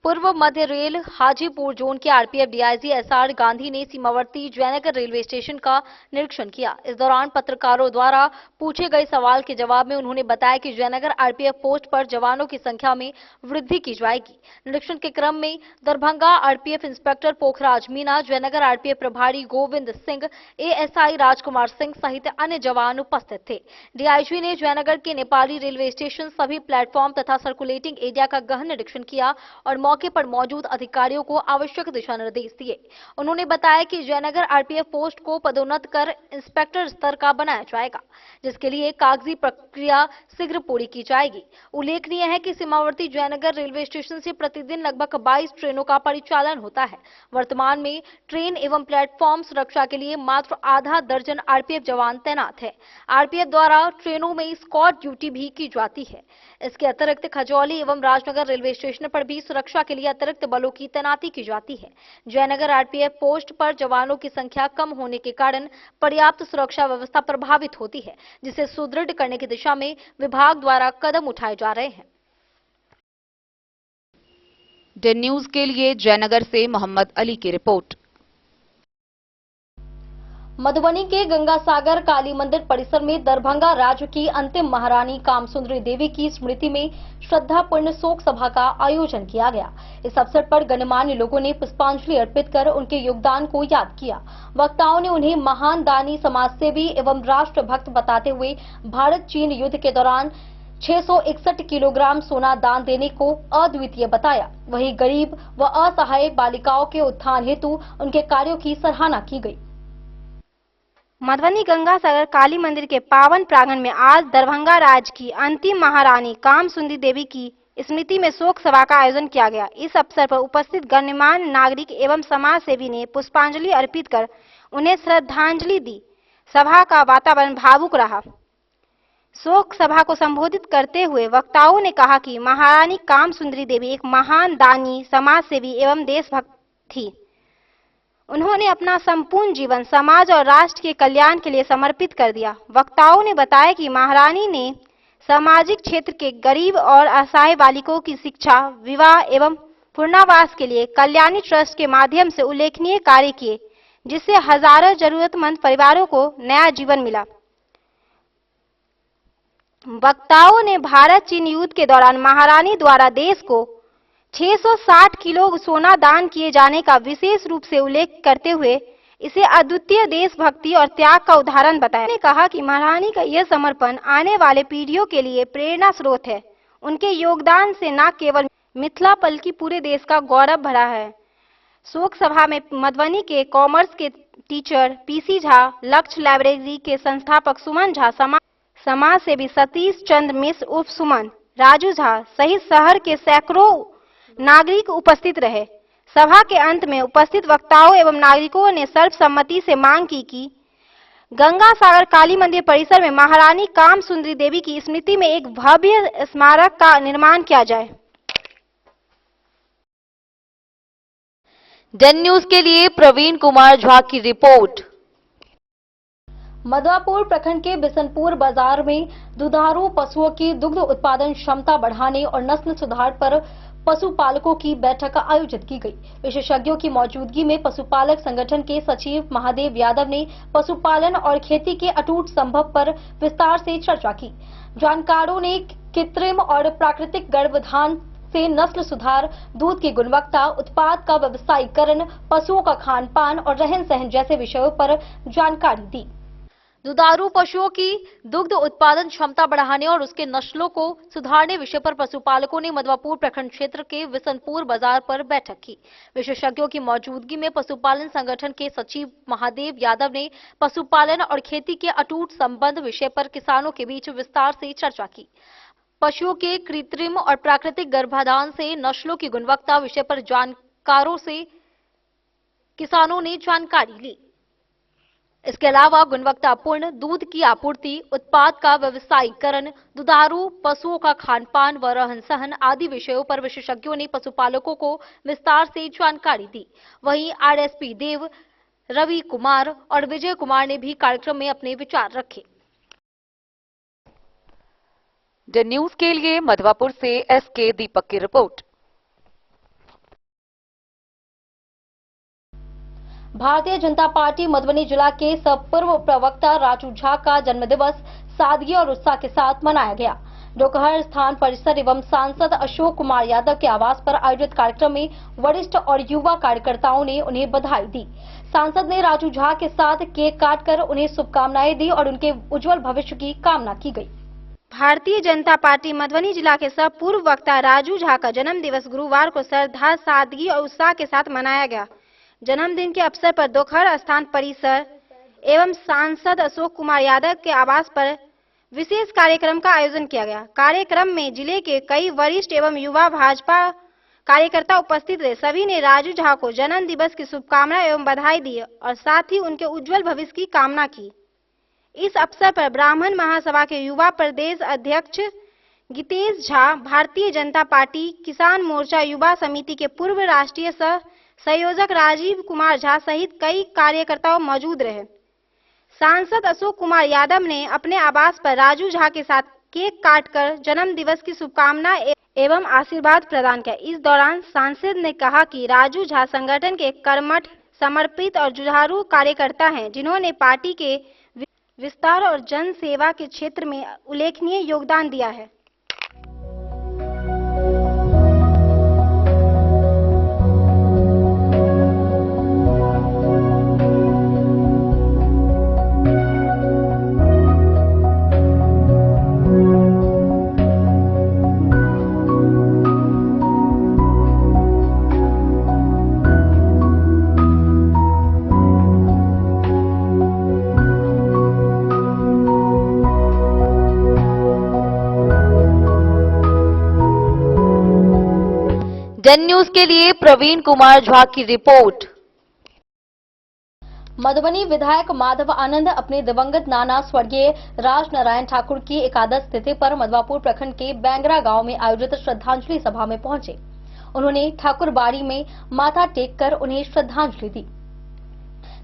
पूर्व मध्य रेल हाजीपुर जोन के आरपीएफ डीआईजी एसआर गांधी ने सीमावर्ती जयनगर रेलवे स्टेशन का निरीक्षण किया। इस दौरान पत्रकारों द्वारा पूछे गए सवाल के जवाब में उन्होंने बताया कि जयनगर आरपीएफ पोस्ट पर जवानों की संख्या में वृद्धि की जाएगी। निरीक्षण के क्रम में Darbhanga RPF inspector Pokhraj Meena, Jaynagar RPF प्रभारी गोविंद सिंह, एएसआई राजकुमार सिंह सहित अन्य जवान उपस्थित थे। डीआईजी ने जयनगर के नेपाली रेलवे स्टेशन, सभी प्लेटफॉर्म तथा सर्कुलेटिंग एरिया का गहन निरीक्षण किया और मौके पर मौजूद अधिकारियों को आवश्यक दिशा निर्देश दिए। उन्होंने बताया कि जयनगर आरपीएफ पोस्ट को पदोन्नत कर इंस्पेक्टर स्तर का बनाया जाएगा, जिसके लिए कागजी प्रक्रिया शीघ्र पूरी की जाएगी। उल्लेखनीय है कि सीमावर्ती जयनगर रेलवे स्टेशन से प्रतिदिन लगभग 22 ट्रेनों का परिचालन होता है। वर्तमान में ट्रेन एवं प्लेटफॉर्म सुरक्षा के लिए मात्र आधा दर्जन आरपीएफ जवान तैनात है। आरपीएफ द्वारा ट्रेनों में स्कॉट ड्यूटी भी की जाती है। इसके अतिरिक्त खजौली एवं राजनगर रेलवे स्टेशन पर भी सुरक्षा के लिए अतिरिक्त बलों की तैनाती की जाती है। जयनगर आरपीएफ पोस्ट पर जवानों की संख्या कम होने के कारण पर्याप्त सुरक्षा व्यवस्था प्रभावित होती है, जिसे सुदृढ़ करने की दिशा में विभाग द्वारा कदम उठाए जा रहे हैं। डे न्यूज के लिए जयनगर से मोहम्मद अली की रिपोर्ट। मधुबनी के गंगा सागर काली मंदिर परिसर में दरभंगा राज्य की अंतिम महारानी कामसुंदरी देवी की स्मृति में श्रद्धापूर्ण शोक सभा का आयोजन किया गया। इस अवसर पर गणमान्य लोगों ने पुष्पांजलि अर्पित कर उनके योगदान को याद किया। वक्ताओं ने उन्हें महान दानी, समाजसेवी एवं राष्ट्रभक्त बताते हुए भारत चीन युद्ध के दौरान 661 किलोग्राम सोना दान देने को अद्वितीय बताया। वहीं गरीब व असहाय बालिकाओं के उत्थान हेतु उनके कार्यों की सराहना की गई। मधुबनी गंगा सागर काली मंदिर के पावन प्रांगण में आज दरभंगा राज्य की अंतिम महारानी कामसुंदरी देवी की स्मृति में शोक सभा का आयोजन किया गया। इस अवसर पर उपस्थित गणमान्य नागरिक एवं समाज सेवी ने पुष्पांजलि अर्पित कर उन्हें श्रद्धांजलि दी। सभा का वातावरण भावुक रहा। शोक सभा को संबोधित करते हुए वक्ताओं ने कहा कि महारानी कामसुंदरी देवी एक महान दानी, समाज सेवी एवं देशभक्त थी। उन्होंने अपना संपूर्ण जीवन समाज और राष्ट्र के कल्याण के लिए समर्पित कर दिया। वक्ताओं ने बताया कि महारानी ने सामाजिक क्षेत्र के गरीब और असहाय बालिकाओं की शिक्षा, विवाह एवं पुनर्वास के लिए कल्याणी ट्रस्ट के माध्यम से उल्लेखनीय कार्य किए, जिससे हजारों जरूरतमंद परिवारों को नया जीवन मिला। वक्ताओं ने भारत चीन युद्ध के दौरान महारानी द्वारा देश को 660 किलो सोना दान किए जाने का विशेष रूप से उल्लेख करते हुए इसे अद्वितीय देशभक्ति और त्याग का उदाहरण बताया। उन्होंने कहा कि महारानी का यह समर्पण आने वाले पीढ़ियों के लिए प्रेरणा स्रोत है। उनके योगदान से न केवल मिथिला बल्कि पूरे देश का गौरव बढ़ा है। शोक सभा में मधुबनी के कॉमर्स के टीचर पीसी झा, लक्ष्य लाइब्रेरी के संस्थापक सुमन झा, समाज सेवी सतीश चंद्र मिश्र उर्फ सुमन, राजू झा सहित शहर के सैकड़ों नागरिक उपस्थित रहे। सभा के अंत में उपस्थित वक्ताओं एवं नागरिकों ने सर्वसम्मति से मांग की कि गंगा सागर काली मंदिर परिसर में महारानी कामसुंदरी देवी की स्मृति में एक भव्य स्मारक का निर्माण किया जाए। डन न्यूज के लिए प्रवीण कुमार झा की रिपोर्ट। मधवापुर प्रखंड के बिशनपुर बाजार में दुधारू पशुओं की दुग्ध उत्पादन क्षमता बढ़ाने और नस्ल सुधार पर पशुपालकों की बैठक आयोजित की गई। विशेषज्ञों की मौजूदगी में पशुपालक संगठन के सचिव महादेव यादव ने पशुपालन और खेती के अटूट संभव पर विस्तार से चर्चा की। जानकारों ने कृत्रिम और प्राकृतिक गर्भधान से नस्ल सुधार, दूध की गुणवत्ता, उत्पाद का व्यवसायीकरण, पशुओं का खान पान और रहन सहन जैसे विषयों पर जानकारी दी। दुधारू पशुओं की दुग्ध उत्पादन क्षमता बढ़ाने और उसके नस्लों को सुधारने विषय पर पशुपालकों ने मधवापुर प्रखंड क्षेत्र के बिशनपुर बाजार पर बैठक की। विशेषज्ञों की मौजूदगी में पशुपालन संगठन के सचिव महादेव यादव ने पशुपालन और खेती के अटूट संबंध विषय पर किसानों के बीच विस्तार से चर्चा की। पशुओं के कृत्रिम और प्राकृतिक गर्भाधान से नस्लों की गुणवत्ता विषय पर जानकारों से किसानों ने जानकारी ली। इसके अलावा गुणवत्तापूर्ण दूध की आपूर्ति, उत्पाद का व्यवसायीकरण, दुधारू पशुओं का खान-पान व रहन-सहन आदि विषयों पर विशेषज्ञों ने पशुपालकों को विस्तार से जानकारी दी। वहीं आरएसपी देव, रवि कुमार और विजय कुमार ने भी कार्यक्रम में अपने विचार रखे। द न्यूज के लिए मधवापुर से एसके दीपक की रिपोर्ट। भारतीय जनता पार्टी मधुबनी जिला के पूर्व प्रवक्ता राजू झा का जन्मदिवस सादगी और उत्साह के साथ मनाया गया। डोकहर स्थान परिसर एवं सांसद अशोक कुमार यादव के आवास पर आयोजित कार्यक्रम में वरिष्ठ और युवा कार्यकर्ताओं ने उन्हें बधाई दी। सांसद ने राजू झा के साथ केक काटकर उन्हें शुभकामनाएं दी और उनके उज्जवल भविष्य की कामना की गई। भारतीय जनता पार्टी मधुबनी जिला के पूर्व वक्ता राजू झा का जन्म दिवस गुरुवार को श्रद्धा, सादगी और उत्साह के साथ मनाया गया। जन्मदिन के अवसर पर दोखर स्थान परिसर एवं सांसद अशोक कुमार यादव के आवास पर विशेष कार्यक्रम का आयोजन किया गया। कार्यक्रम में जिले के कई वरिष्ठ एवं युवा भाजपा कार्यकर्ता उपस्थित रहे। सभी ने राजू झा को जन्म दिवस की शुभकामनाएं एवं बधाई दी और साथ ही उनके उज्जवल भविष्य की कामना की। इस अवसर पर ब्राह्मण महासभा के युवा प्रदेश अध्यक्ष गीतेश झा, भारतीय जनता पार्टी किसान मोर्चा युवा समिति के पूर्व राष्ट्रीय सह संयोजक राजीव कुमार झा सहित कई कार्यकर्ता मौजूद रहे। सांसद अशोक कुमार यादव ने अपने आवास पर राजू झा के साथ केक काटकर जन्म दिवस की शुभकामना एवं आशीर्वाद प्रदान किया। इस दौरान सांसद ने कहा कि राजू झा संगठन के कर्मठ, समर्पित और जुझारू कार्यकर्ता हैं, जिन्होंने पार्टी के विस्तार और जन सेवा के क्षेत्र में उल्लेखनीय योगदान दिया है। डन न्यूज के लिए प्रवीण कुमार झा की रिपोर्ट। मधुबनी विधायक माधव आनंद अपने दिवंगत नाना स्वर्गीय राज नारायण ठाकुर की एकादश तिथि पर मधवापुर प्रखंड के बैंगरा गांव में आयोजित श्रद्धांजलि सभा में पहुंचे। उन्होंने ठाकुर बाड़ी में माथा टेक कर उन्हें श्रद्धांजलि दी।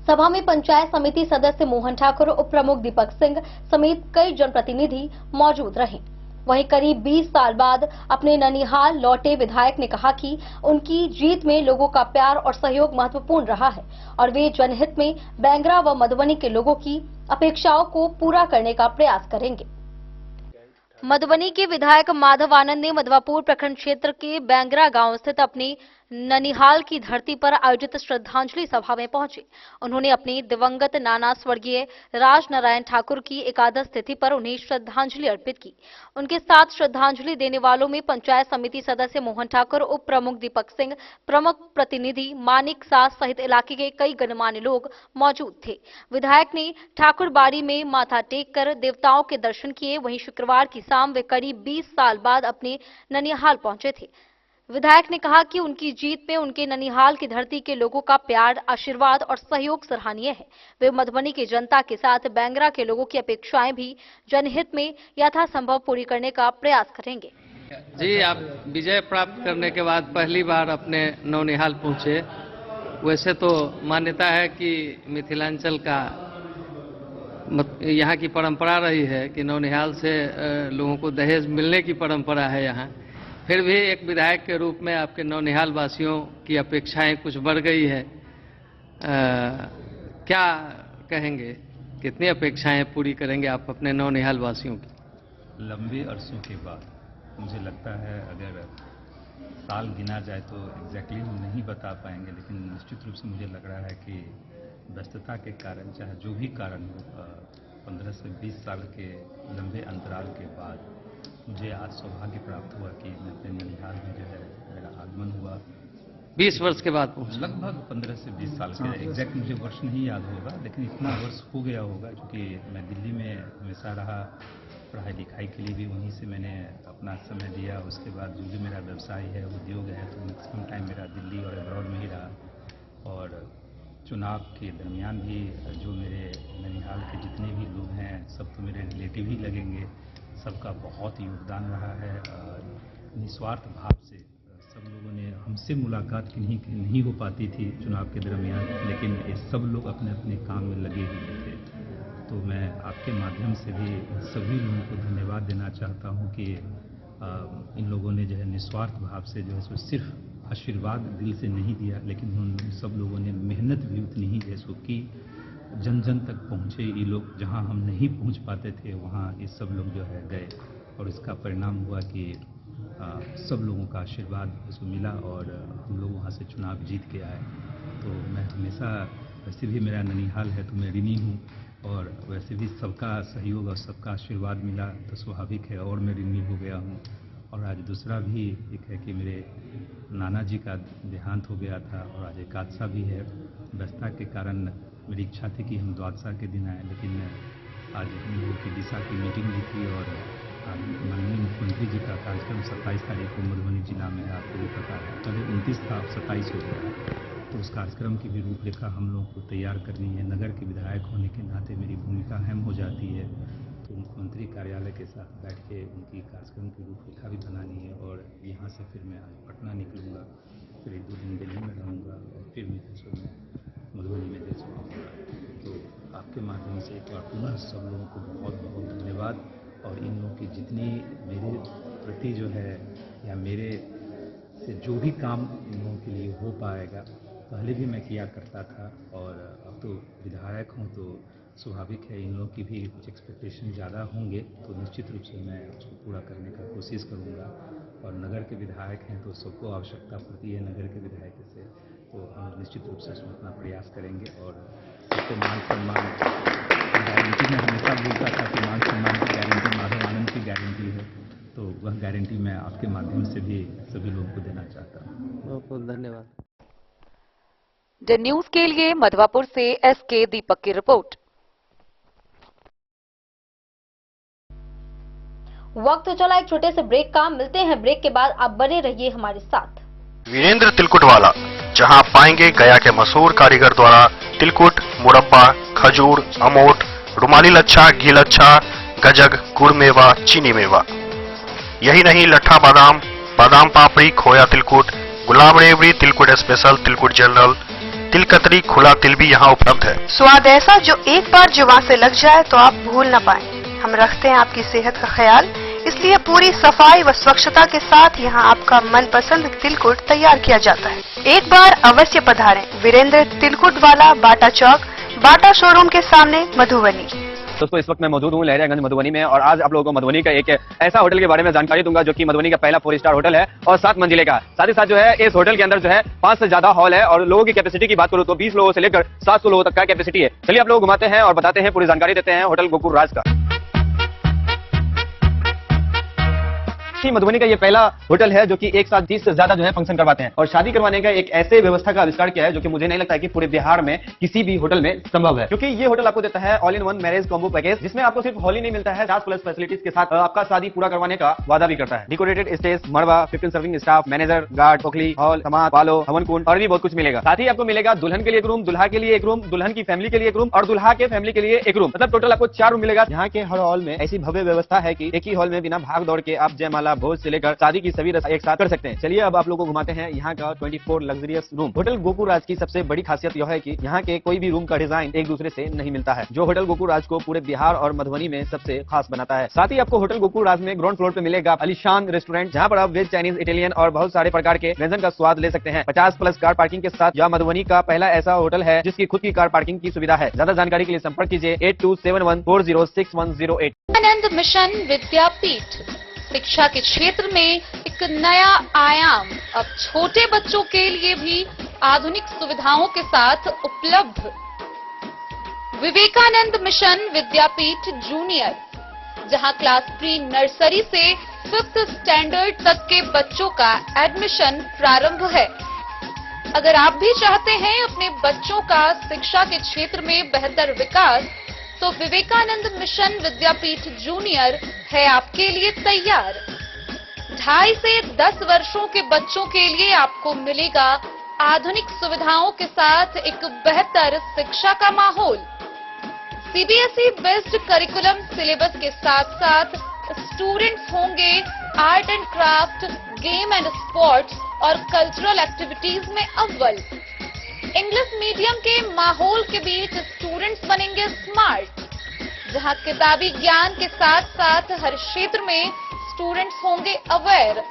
सभा में पंचायत समिति सदस्य मोहन ठाकुर, उप प्रमुख दीपक सिंह समेत कई जनप्रतिनिधि मौजूद रहे। वहीं करीब 20 साल बाद अपने ननिहाल लौटे विधायक ने कहा कि उनकी जीत में लोगों का प्यार और सहयोग महत्वपूर्ण रहा है और वे जनहित में बैंगरा व मधुबनी के लोगों की अपेक्षाओं को पूरा करने का प्रयास करेंगे। मधुबनी के विधायक माधव आनंद ने मधवापुर प्रखंड क्षेत्र के बैंगरा गांव स्थित अपनी ननिहाल की धरती पर आयोजित श्रद्धांजलि सभा में पहुंचे। उन्होंने अपने दिवंगत नाना स्वर्गीय राज नारायण ठाकुर की एकादश तिथि पर उन्हें श्रद्धांजलि अर्पित की। उनके साथ श्रद्धांजलि देने वालों में पंचायत समिति सदस्य मोहन ठाकुर, उप प्रमुख दीपक सिंह, प्रमुख प्रतिनिधि मानिक सास सहित इलाके के कई गणमान्य लोग मौजूद थे। विधायक ने ठाकुर बाड़ी में माथा टेक कर देवताओं के दर्शन किए। वहीं शुक्रवार की शाम वे करीब 20 साल बाद अपने ननिहाल पहुंचे थे। विधायक ने कहा कि उनकी जीत में उनके ननिहाल की धरती के लोगों का प्यार, आशीर्वाद और सहयोग सराहनीय है। वे मधुबनी की जनता के साथ बैंगरा के लोगों की अपेक्षाएं भी जनहित में यथासंभव पूरी करने का प्रयास करेंगे। जी, आप विजय प्राप्त करने के बाद पहली बार अपने नौनिहाल पहुंचे। वैसे तो मान्यता है कि मिथिलांचल का यहाँ की परंपरा रही है कि नौनिहाल से लोगों को दहेज मिलने की परंपरा है यहाँ। फिर भी एक विधायक के रूप में आपके नौनिहाल वासियों की अपेक्षाएं कुछ बढ़ गई है। क्या कहेंगे, कितनी अपेक्षाएं पूरी करेंगे आप अपने नौनिहाल वासियों की? लंबे अरसों के बाद मुझे लगता है, अगर साल गिना जाए तो एग्जैक्टली हम नहीं बता पाएंगे, लेकिन निश्चित रूप से मुझे लग रहा है कि व्यस्तता के कारण, चाहे जो भी कारण हो, 15 से 20 साल के लंबे अंतराल के बाद मुझे आज सौभाग्य प्राप्त हुआ कि मैं अपने ननिहाल में जो है मेरा आगमन हुआ। 20 वर्ष के बाद लगभग 15 से 20 साल के, एग्जैक्ट मुझे वर्ष नहीं याद होगा, लेकिन इतना वर्ष हो गया होगा क्योंकि मैं दिल्ली में हमेशा रहा। पढ़ाई लिखाई के लिए भी वहीं से मैंने अपना समय दिया। उसके बाद जो भी मेरा व्यवसाय है, उद्योग है, तो मैक्सिमम टाइम मेरा दिल्ली और अब्रॉड में ही रहा। और चुनाव के दरमियान भी जो मेरे ननिहाल के जितने भी लोग हैं सब तो मेरे रिलेटिव ही लगेंगे। सबका बहुत योगदान रहा है। निस्वार्थ भाव से सब लोगों ने हमसे मुलाकात नहीं हो पाती थी चुनाव के दरमियान, लेकिन ये सब लोग अपने अपने काम में लगे हुए थे। तो मैं आपके माध्यम से भी सभी लोगों को धन्यवाद देना चाहता हूँ कि इन लोगों ने जो है निस्वार्थ भाव से जो है सो सिर्फ आशीर्वाद दिल से नहीं दिया, लेकिन उन सब लोगों ने मेहनत भी उतनी ही जैसो की जन जन तक पहुँचे। ये लोग जहाँ हम नहीं पहुँच पाते थे वहाँ ये सब लोग जो है गए, और इसका परिणाम हुआ कि सब लोगों का आशीर्वाद उसको मिला और हम लोग वहाँ से चुनाव जीत के आए। तो मैं हमेशा, वैसे भी मेरा ननिहाल है तो मैं ऋणी हूँ, और वैसे भी सबका सहयोग और सबका आशीर्वाद मिला तो स्वाभाविक है और मैं ऋणी हो गया हूँ। और आज दूसरा भी एक है कि मेरे नाना जी का देहांत हो गया था, और आज एक हादसा भी है। व्यस्तता के कारण मेरी इच्छा थी कि हम द्वादशा के दिन आए, लेकिन आज हम लोगों की दिशा की मीटिंग भी थी, और माननीय मुख्यमंत्री जी का कार्यक्रम 27 तारीख को मधुबनी जिला में, आपको भी पता है, पहले 29 था, अब 27 हो गया। तो उस कार्यक्रम की भी रूपरेखा हम लोगों को तैयार करनी है। नगर के विधायक होने के नाते मेरी भूमिका अहम हो जाती है, तो मुख्यमंत्री कार्यालय के साथ बैठ के उनकी कार्यक्रम की रूपरेखा भी बनानी है। और यहाँ से फिर मैं आज पटना निकलूँगा, फिर 1-2 दिन दिल्ली में रहूँगा, और फिर मैं मधुबनी में देश आऊँगा। तो आपके माध्यम से एक बार पुनः सब लोगों को बहुत बहुत धन्यवाद। और इन लोगों की जितनी मेरे प्रति जो है या मेरे से जो भी काम इन लोगों के लिए हो पाएगा, पहले भी मैं किया करता था, और अब तो विधायक हूँ तो स्वाभाविक है इन लोगों की भी कुछ एक्सपेक्टेशन ज़्यादा होंगे, तो निश्चित रूप से मैं उसको पूरा करने का कोशिश करूँगा। और नगर के विधायक हैं तो सबको आवश्यकता पड़ती है नगर के विधायक से, तो हम निश्चित रूप से उसमें अपना प्रयास करेंगे। और सबको मान सम्मान गारंटी में हमेशा बोलता था कि मान सम्मान की गारंटी माधव आनंद की गारंटी है, तो वह गारंटी मैं आपके माध्यम से भी सभी लोगों को देना चाहता हूँ। बहुत बहुत धन्यवाद। द न्यूज के लिए मधवापुर से एसके दीपक की रिपोर्ट। वक्त चला एक छोटे से ब्रेक का, मिलते हैं ब्रेक के बाद। आप बने रहिए हमारे साथ। वीरेंद्र तिलकुटवाला, जहां पाएंगे गया के मशहूर कारीगर द्वारा तिलकुट, मुरब्बा, खजूर, अमोट, रुमाली लच्छा, घी लच्छा, गजक, गुड़ मेवा, चीनी मेवा। यही नहीं, लट्ठा बादाम, बादाम पापड़ी, खोया तिलकुट, गुलाब रेवड़ी, तिलकुट स्पेशल, तिलकुट जनरल, तिल कतरी, खुला तिल भी यहाँ उपलब्ध है। स्वाद ऐसा जो एक बार जुबान से लग जाए तो आप भूल न पाएं। हम रखते हैं आपकी सेहत का ख्याल, इसलिए पूरी सफाई व स्वच्छता के साथ यहाँ आपका मनपसंद तिलकुट तैयार किया जाता है। एक बार अवश्य पधारें वीरेंद्र तिलकुट वाला, बाटा चौक, बाटा शोरूम के सामने, मधुबनी। दोस्तों, इस वक्त मैं मौजूद हूँ लहरियागंज मधुबनी में, और आज आप लोगों को मधुबनी का एक ऐसा होटल के बारे में जानकारी दूंगा जो कि मधुबनी का पहला 4 स्टार होटल है और 7 मंजिले का। साथ ही साथ जो है इस होटल के अंदर जो है 5 से ज्यादा हॉल है, और लोगों की कैपेसिटी की बात करूँ तो 20 लोगों से लेकर 700 लोगों तक का कैपेसिटी है। चलिए आप लोग घुमाते हैं और बताते हैं, पूरी जानकारी देते हैं होटल गोकुल राज का। मधुबनी का ये पहला होटल है जो कि एक साथ 30 से ज्यादा जो है फंक्शन करवाते हैं, और शादी करवाने का एक ऐसे व्यवस्था का आविष्कार किया है जो कि मुझे नहीं लगता है कि पूरे बिहार में किसी भी होटल में संभव है, क्योंकि ये होटल आपको देता है all in one marriage combo package, जिसमें आपको सिर्फ हॉल ही नहीं मिलता है, 50+ फैसिलिटीज के साथ आपका शादी पूरा करवाने का वादा भी करता है। डेकोरेटेड स्टेज, मड़वा, 15 सर्विंग स्टाफ, मैनेजर, गार्ड, टोकली, हॉल, समाज, पालो, हवन कुंड और भी बहुत कुछ मिलेगा। साथ ही आपको मिलेगा दुल्हन के लिए एक रूम, दुल्हा के लिए एक रूम, दुल्हन की फैमिली के लिए एक रूम और दुल्हा के फैमिली के लिए एक रूम, मतलब टोटल आपको 4 रूम मिलेगा। यहाँ के हर हॉल में ऐसी भव्य व्यवस्था है कि एक ही हॉल में बिना भाग दौड़ के आप जयमाला, भोज से लेकर शादी की सभी रस्म एक साथ कर सकते हैं। चलिए अब आप लोगों को घुमाते हैं यहाँ का 24 लग्जरियस रूम। होटल गोकुल राज की सबसे बड़ी खासियत यह है कि यहाँ के कोई भी रूम का डिजाइन एक दूसरे से नहीं मिलता है, जो होटल गोकुल राज को पूरे बिहार और मधुबनी में सबसे खास बनाता है। साथ ही आपको होटल गोकुल राज में ग्राउंड फ्लोर पे मिलेगा आलीशान रेस्टोरेंट, जहाँ पर आप वेज, चाइनीज, इटालियन और बहुत सारे प्रकार के व्यंजन का स्वाद ले सकते हैं। 50+ कार पार्किंग के साथ यह मधुबनी का पहला ऐसा होटल है जिसकी खुद की कार पार्किंग की सुविधा है। ज्यादा जानकारी के लिए संपर्क कीजिए 8271406108। आनंद मिशन विद्यापीठ शिक्षा के क्षेत्र में एक नया आयाम अब छोटे बच्चों के लिए भी आधुनिक सुविधाओं के साथ उपलब्ध। विवेकानंद मिशन विद्यापीठ जूनियर, जहां क्लास प्री नर्सरी से 5th स्टैंडर्ड तक के बच्चों का एडमिशन प्रारंभ है। अगर आप भी चाहते हैं अपने बच्चों का शिक्षा के क्षेत्र में बेहतर विकास, तो विवेकानंद मिशन विद्यापीठ जूनियर है आपके लिए तैयार। 2.5 से 10 वर्षों के बच्चों के लिए आपको मिलेगा आधुनिक सुविधाओं के साथ एक बेहतर शिक्षा का माहौल। सीबीएसई बेस्ड करिकुलम सिलेबस के साथ साथ स्टूडेंट्स होंगे art and craft, game and sports और कल्चरल एक्टिविटीज में अव्वल। इंग्लिश मीडियम के माहौल के बीच स्टूडेंट्स बनेंगे स्मार्ट, जहां किताबी ज्ञान के साथ साथ हर क्षेत्र में स्टूडेंट्स होंगे अवेयर।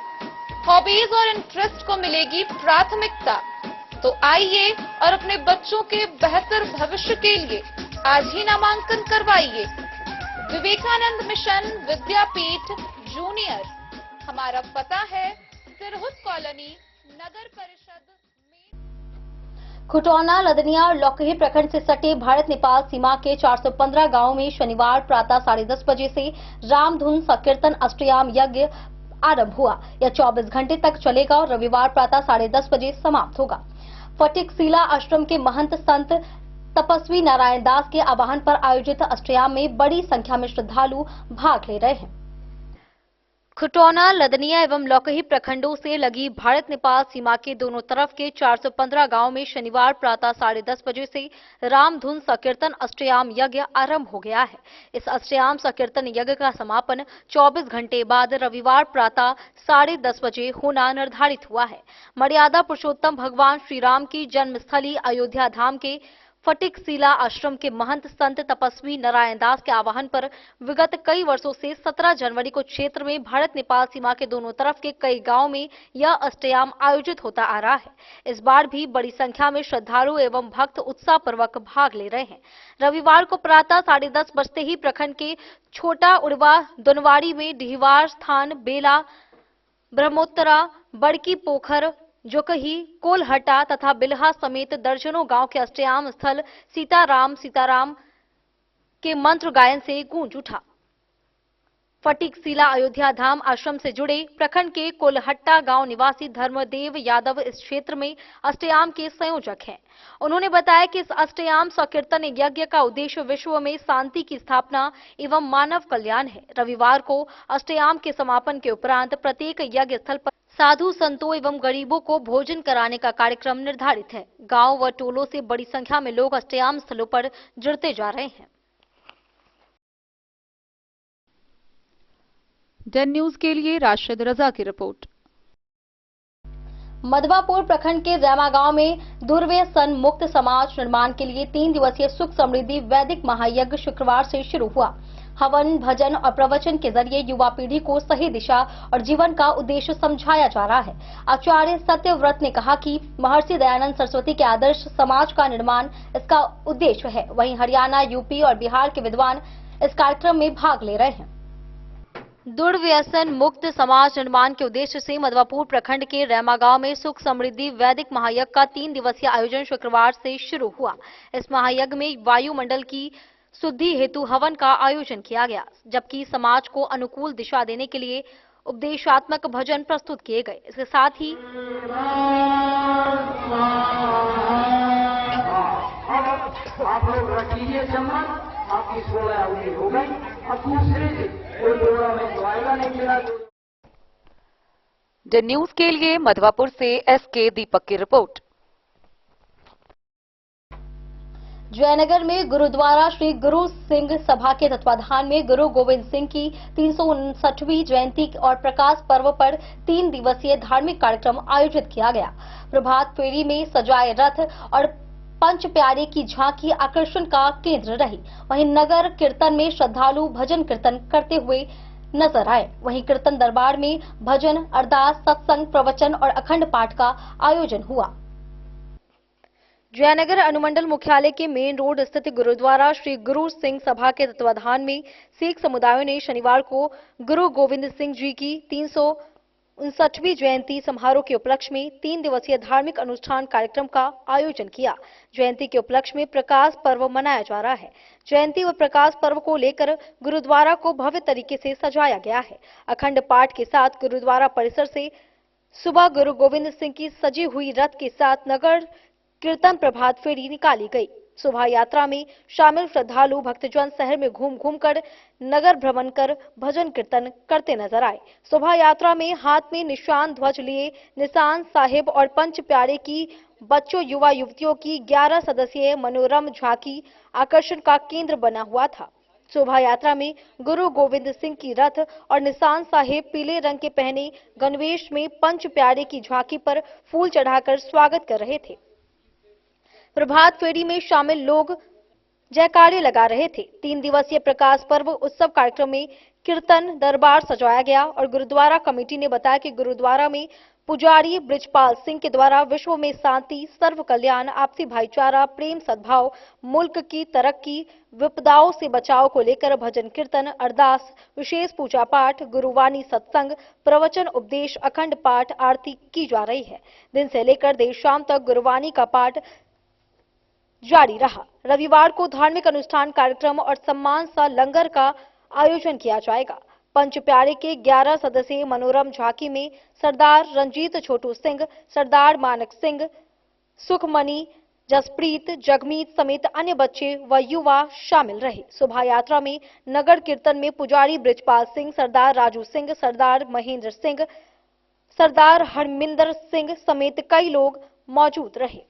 हॉबीज और इंटरेस्ट को मिलेगी प्राथमिकता। तो आइए और अपने बच्चों के बेहतर भविष्य के लिए आज ही नामांकन करवाइए। विवेकानंद मिशन विद्यापीठ जूनियर। हमारा पता है सिरहुत कॉलोनी, नगर परिषद। खुटौना, लदनिया और लौकही प्रखंड से सटे भारत नेपाल सीमा के 415 गांवों में शनिवार प्रातः 10:30 बजे से रामधुन संकीर्तन अष्टयाम यज्ञ आरंभ हुआ। यह 24 घंटे तक चलेगा और रविवार प्रातः 10:30 बजे समाप्त होगा। फटिकशिला आश्रम के महंत संत तपस्वी नारायण दास के आह्वान पर आयोजित अष्टयाम में बड़ी संख्या में श्रद्धालु भाग ले रहे हैं। खुटौना, लदनिया एवं लौकही प्रखंडों से लगी भारत नेपाल सीमा के दोनों तरफ के 415 गांवों में शनिवार प्रातः 10:30 बजे से रामधुन संकीर्तन अष्टयाम यज्ञ आरंभ हो गया है। इस अष्टयाम संकीर्तन यज्ञ का समापन 24 घंटे बाद रविवार प्रातः 10:30 बजे होना निर्धारित हुआ है। मर्यादा पुरुषोत्तम भगवान श्री राम की जन्मस्थली अयोध्या धाम के फटिकशिला आश्रम के महंत संत तपस्वी नारायण दास के आह्वान पर विगत कई वर्षों से 17 जनवरी को क्षेत्र में भारत नेपाल सीमा के दोनों तरफ के कई गांवों में यह अष्टयाम आयोजित होता आ रहा है। इस बार भी बड़ी संख्या में श्रद्धालु एवं भक्त उत्साहपूर्वक भाग ले रहे हैं। रविवार को प्रातः 10:30 बजते ही प्रखंड के छोटा उड़वा, दुनवाड़ी में डिहवार स्थान, बेला, ब्रह्मोत्तरा, बड़की पोखर, जोकही, कोलहटा तथा बिल्हा समेत दर्जनों गांव के अष्टयाम स्थल सीताराम सीताराम के मंत्र गायन से गूंज उठा। फटिकशिला अयोध्या धाम आश्रम से जुड़े प्रखंड के कोलहट्टा गांव निवासी धर्मदेव यादव इस क्षेत्र में अष्टयाम के संयोजक हैं। उन्होंने बताया कि इस अष्टयाम संकीर्तन यज्ञ का उद्देश्य विश्व में शांति की स्थापना एवं मानव कल्याण है। रविवार को अष्टयाम के समापन के उपरांत प्रत्येक यज्ञ स्थल पर साधु संतों एवं गरीबों को भोजन कराने का कार्यक्रम निर्धारित है। गांव व टोलों से बड़ी संख्या में लोग अष्टयाम स्थलों पर जुड़ते जा रहे हैं। डन न्यूज के लिए राशिद रजा की रिपोर्ट। मधवापुर प्रखंड के रैमा गांव में दुर्व्यसन मुक्त समाज निर्माण के लिए 3 दिवसीय सुख समृद्धि वैदिक महायज्ञ शुक्रवार से शुरू हुआ। हवन, भजन और प्रवचन के जरिए युवा पीढ़ी को सही दिशा और जीवन का उद्देश्य समझाया जा रहा है। आचार्य सत्यव्रत ने कहा कि महर्षि दयानंद सरस्वती के आदर्श समाज का निर्माण इसका उद्देश्य है। वहीं हरियाणा, यूपी और बिहार के विद्वान इस कार्यक्रम में भाग ले रहे हैं। दुर्व्यसन मुक्त समाज निर्माण के उद्देश्य से मधवापुर प्रखंड के रैमा गांव में सुख समृद्धि वैदिक महायज्ञ का 3 दिवसीय आयोजन शुक्रवार से शुरू हुआ। इस महायज्ञ में वायुमंडल की शुद्धि हेतु हवन का आयोजन किया गया, जबकि समाज को अनुकूल दिशा देने के लिए उपदेशात्मक भजन प्रस्तुत किए गए। इसके साथ ही आप लोग रखिए सम्मान, आपकी 16 अवधि हो गई। अब दूसरे से कोई जोड़ा में आएगा नहीं मेरा। डन न्यूज के लिए मधवापुर से एसके दीपक की रिपोर्ट। जयनगर में गुरुद्वारा श्री गुरु सिंह सभा के तत्वाधान में गुरु गोविंद सिंह की 359वीं जयंती और प्रकाश पर्व पर 3 दिवसीय धार्मिक कार्यक्रम आयोजित किया गया। प्रभात फेरी में सजाए रथ और पंच प्यारे की झांकी आकर्षण का केंद्र रही। वहीं नगर कीर्तन में श्रद्धालु भजन कीर्तन करते हुए नजर आए। वहीं कीर्तन दरबार में भजन, अरदास, सत्संग, प्रवचन और अखंड पाठ का आयोजन हुआ। जयनगर अनुमंडल मुख्यालय के मेन रोड स्थित गुरुद्वारा श्री गुरु सिंह सभा के तत्वाधान में सिख समुदायों ने शनिवार को गुरु गोविंद सिंह जी की 359वीं जयंती समारोह के उपलक्ष्य में 3 दिवसीय धार्मिक अनुष्ठान कार्यक्रम का आयोजन किया। जयंती के उपलक्ष्य में प्रकाश पर्व मनाया जा रहा है। जयंती व प्रकाश पर्व को लेकर गुरुद्वारा को भव्य तरीके से सजाया गया है। अखंड पाठ के साथ गुरुद्वारा परिसर से सुबह गुरु गोविंद सिंह की सजी हुई रथ के साथ नगर कीर्तन प्रभात फेरी निकाली गई। शोभा यात्रा में शामिल श्रद्धालु भक्तजन शहर में घूम घूम कर नगर भ्रमण कर भजन कीर्तन करते नजर आए। शोभा यात्रा में हाथ में निशान ध्वज लिए निशान साहिब और पंच प्यारे की बच्चों युवा युवतियों की 11 सदस्यीय मनोरम झांकी आकर्षण का केंद्र बना हुआ था। शोभा यात्रा में गुरु गोविंद सिंह की रथ और निशान साहिब पीले रंग के पहने गणवेश में पंच प्यारे की झांकी पर फूल चढ़ाकर स्वागत कर रहे थे। प्रभात फेरी में शामिल लोग जयकारे लगा रहे थे। 3 दिवसीय प्रकाश पर्व उत्सव कार्यक्रम में कीर्तन दरबार सजाया गया और गुरुद्वारा कमेटी ने बताया कि गुरुद्वारा में पुजारी बृजपाल सिंह के द्वारा विश्व में शांति, सर्व कल्याण, आपसी भाईचारा, प्रेम, सद्भाव, मुल्क की तरक्की, विपदाओं से बचाव को लेकर भजन कीर्तन, अरदास, विशेष पूजा पाठ, गुरुवाणी सत्संग, प्रवचन, उपदेश, अखंड पाठ, आरती की जा रही है। दिन से लेकर देर शाम तक गुरुवाणी का पाठ जारी रहा। रविवार को धार्मिक अनुष्ठान कार्यक्रम और सम्मान सा लंगर का आयोजन किया जाएगा। पंच प्यारे के 11 सदस्यीय मनोरम झांकी में सरदार रंजीत छोटू सिंह, सरदार मानक सिंह, सुखमणि, जसप्रीत, जगमीत समेत अन्य बच्चे व युवा शामिल रहे। शोभा यात्रा में नगर कीर्तन में पुजारी बृजपाल सिंह, सरदार राजू सिंह, सरदार महेंद्र सिंह, सरदार हरमिंदर सिंह समेत कई लोग मौजूद रहे।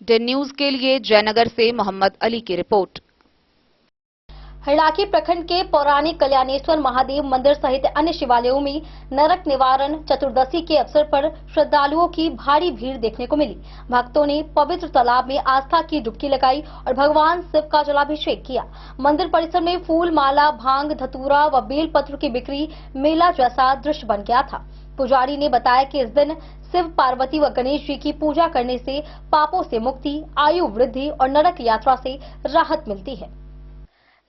डेन न्यूज के लिए जयनगर से मोहम्मद अली की रिपोर्ट। हरलाखी प्रखंड के पौराणिक कल्याणेश्वर महादेव मंदिर सहित अन्य शिवालयों में नरक निवारण चतुर्दशी के अवसर पर श्रद्धालुओं की भारी भीड़ देखने को मिली। भक्तों ने पवित्र तालाब में आस्था की डुबकी लगाई और भगवान शिव का जलाभिषेक किया। मंदिर परिसर में फूल माला, भांग, धतूरा व बेलपत्र की बिक्री मेला जैसा दृश्य बन गया था। पुजारी ने बताया कि इस दिन शिव, पार्वती व गणेश जी की पूजा करने से पापों से मुक्ति, आयु वृद्धि और नरक यात्रा से राहत मिलती है।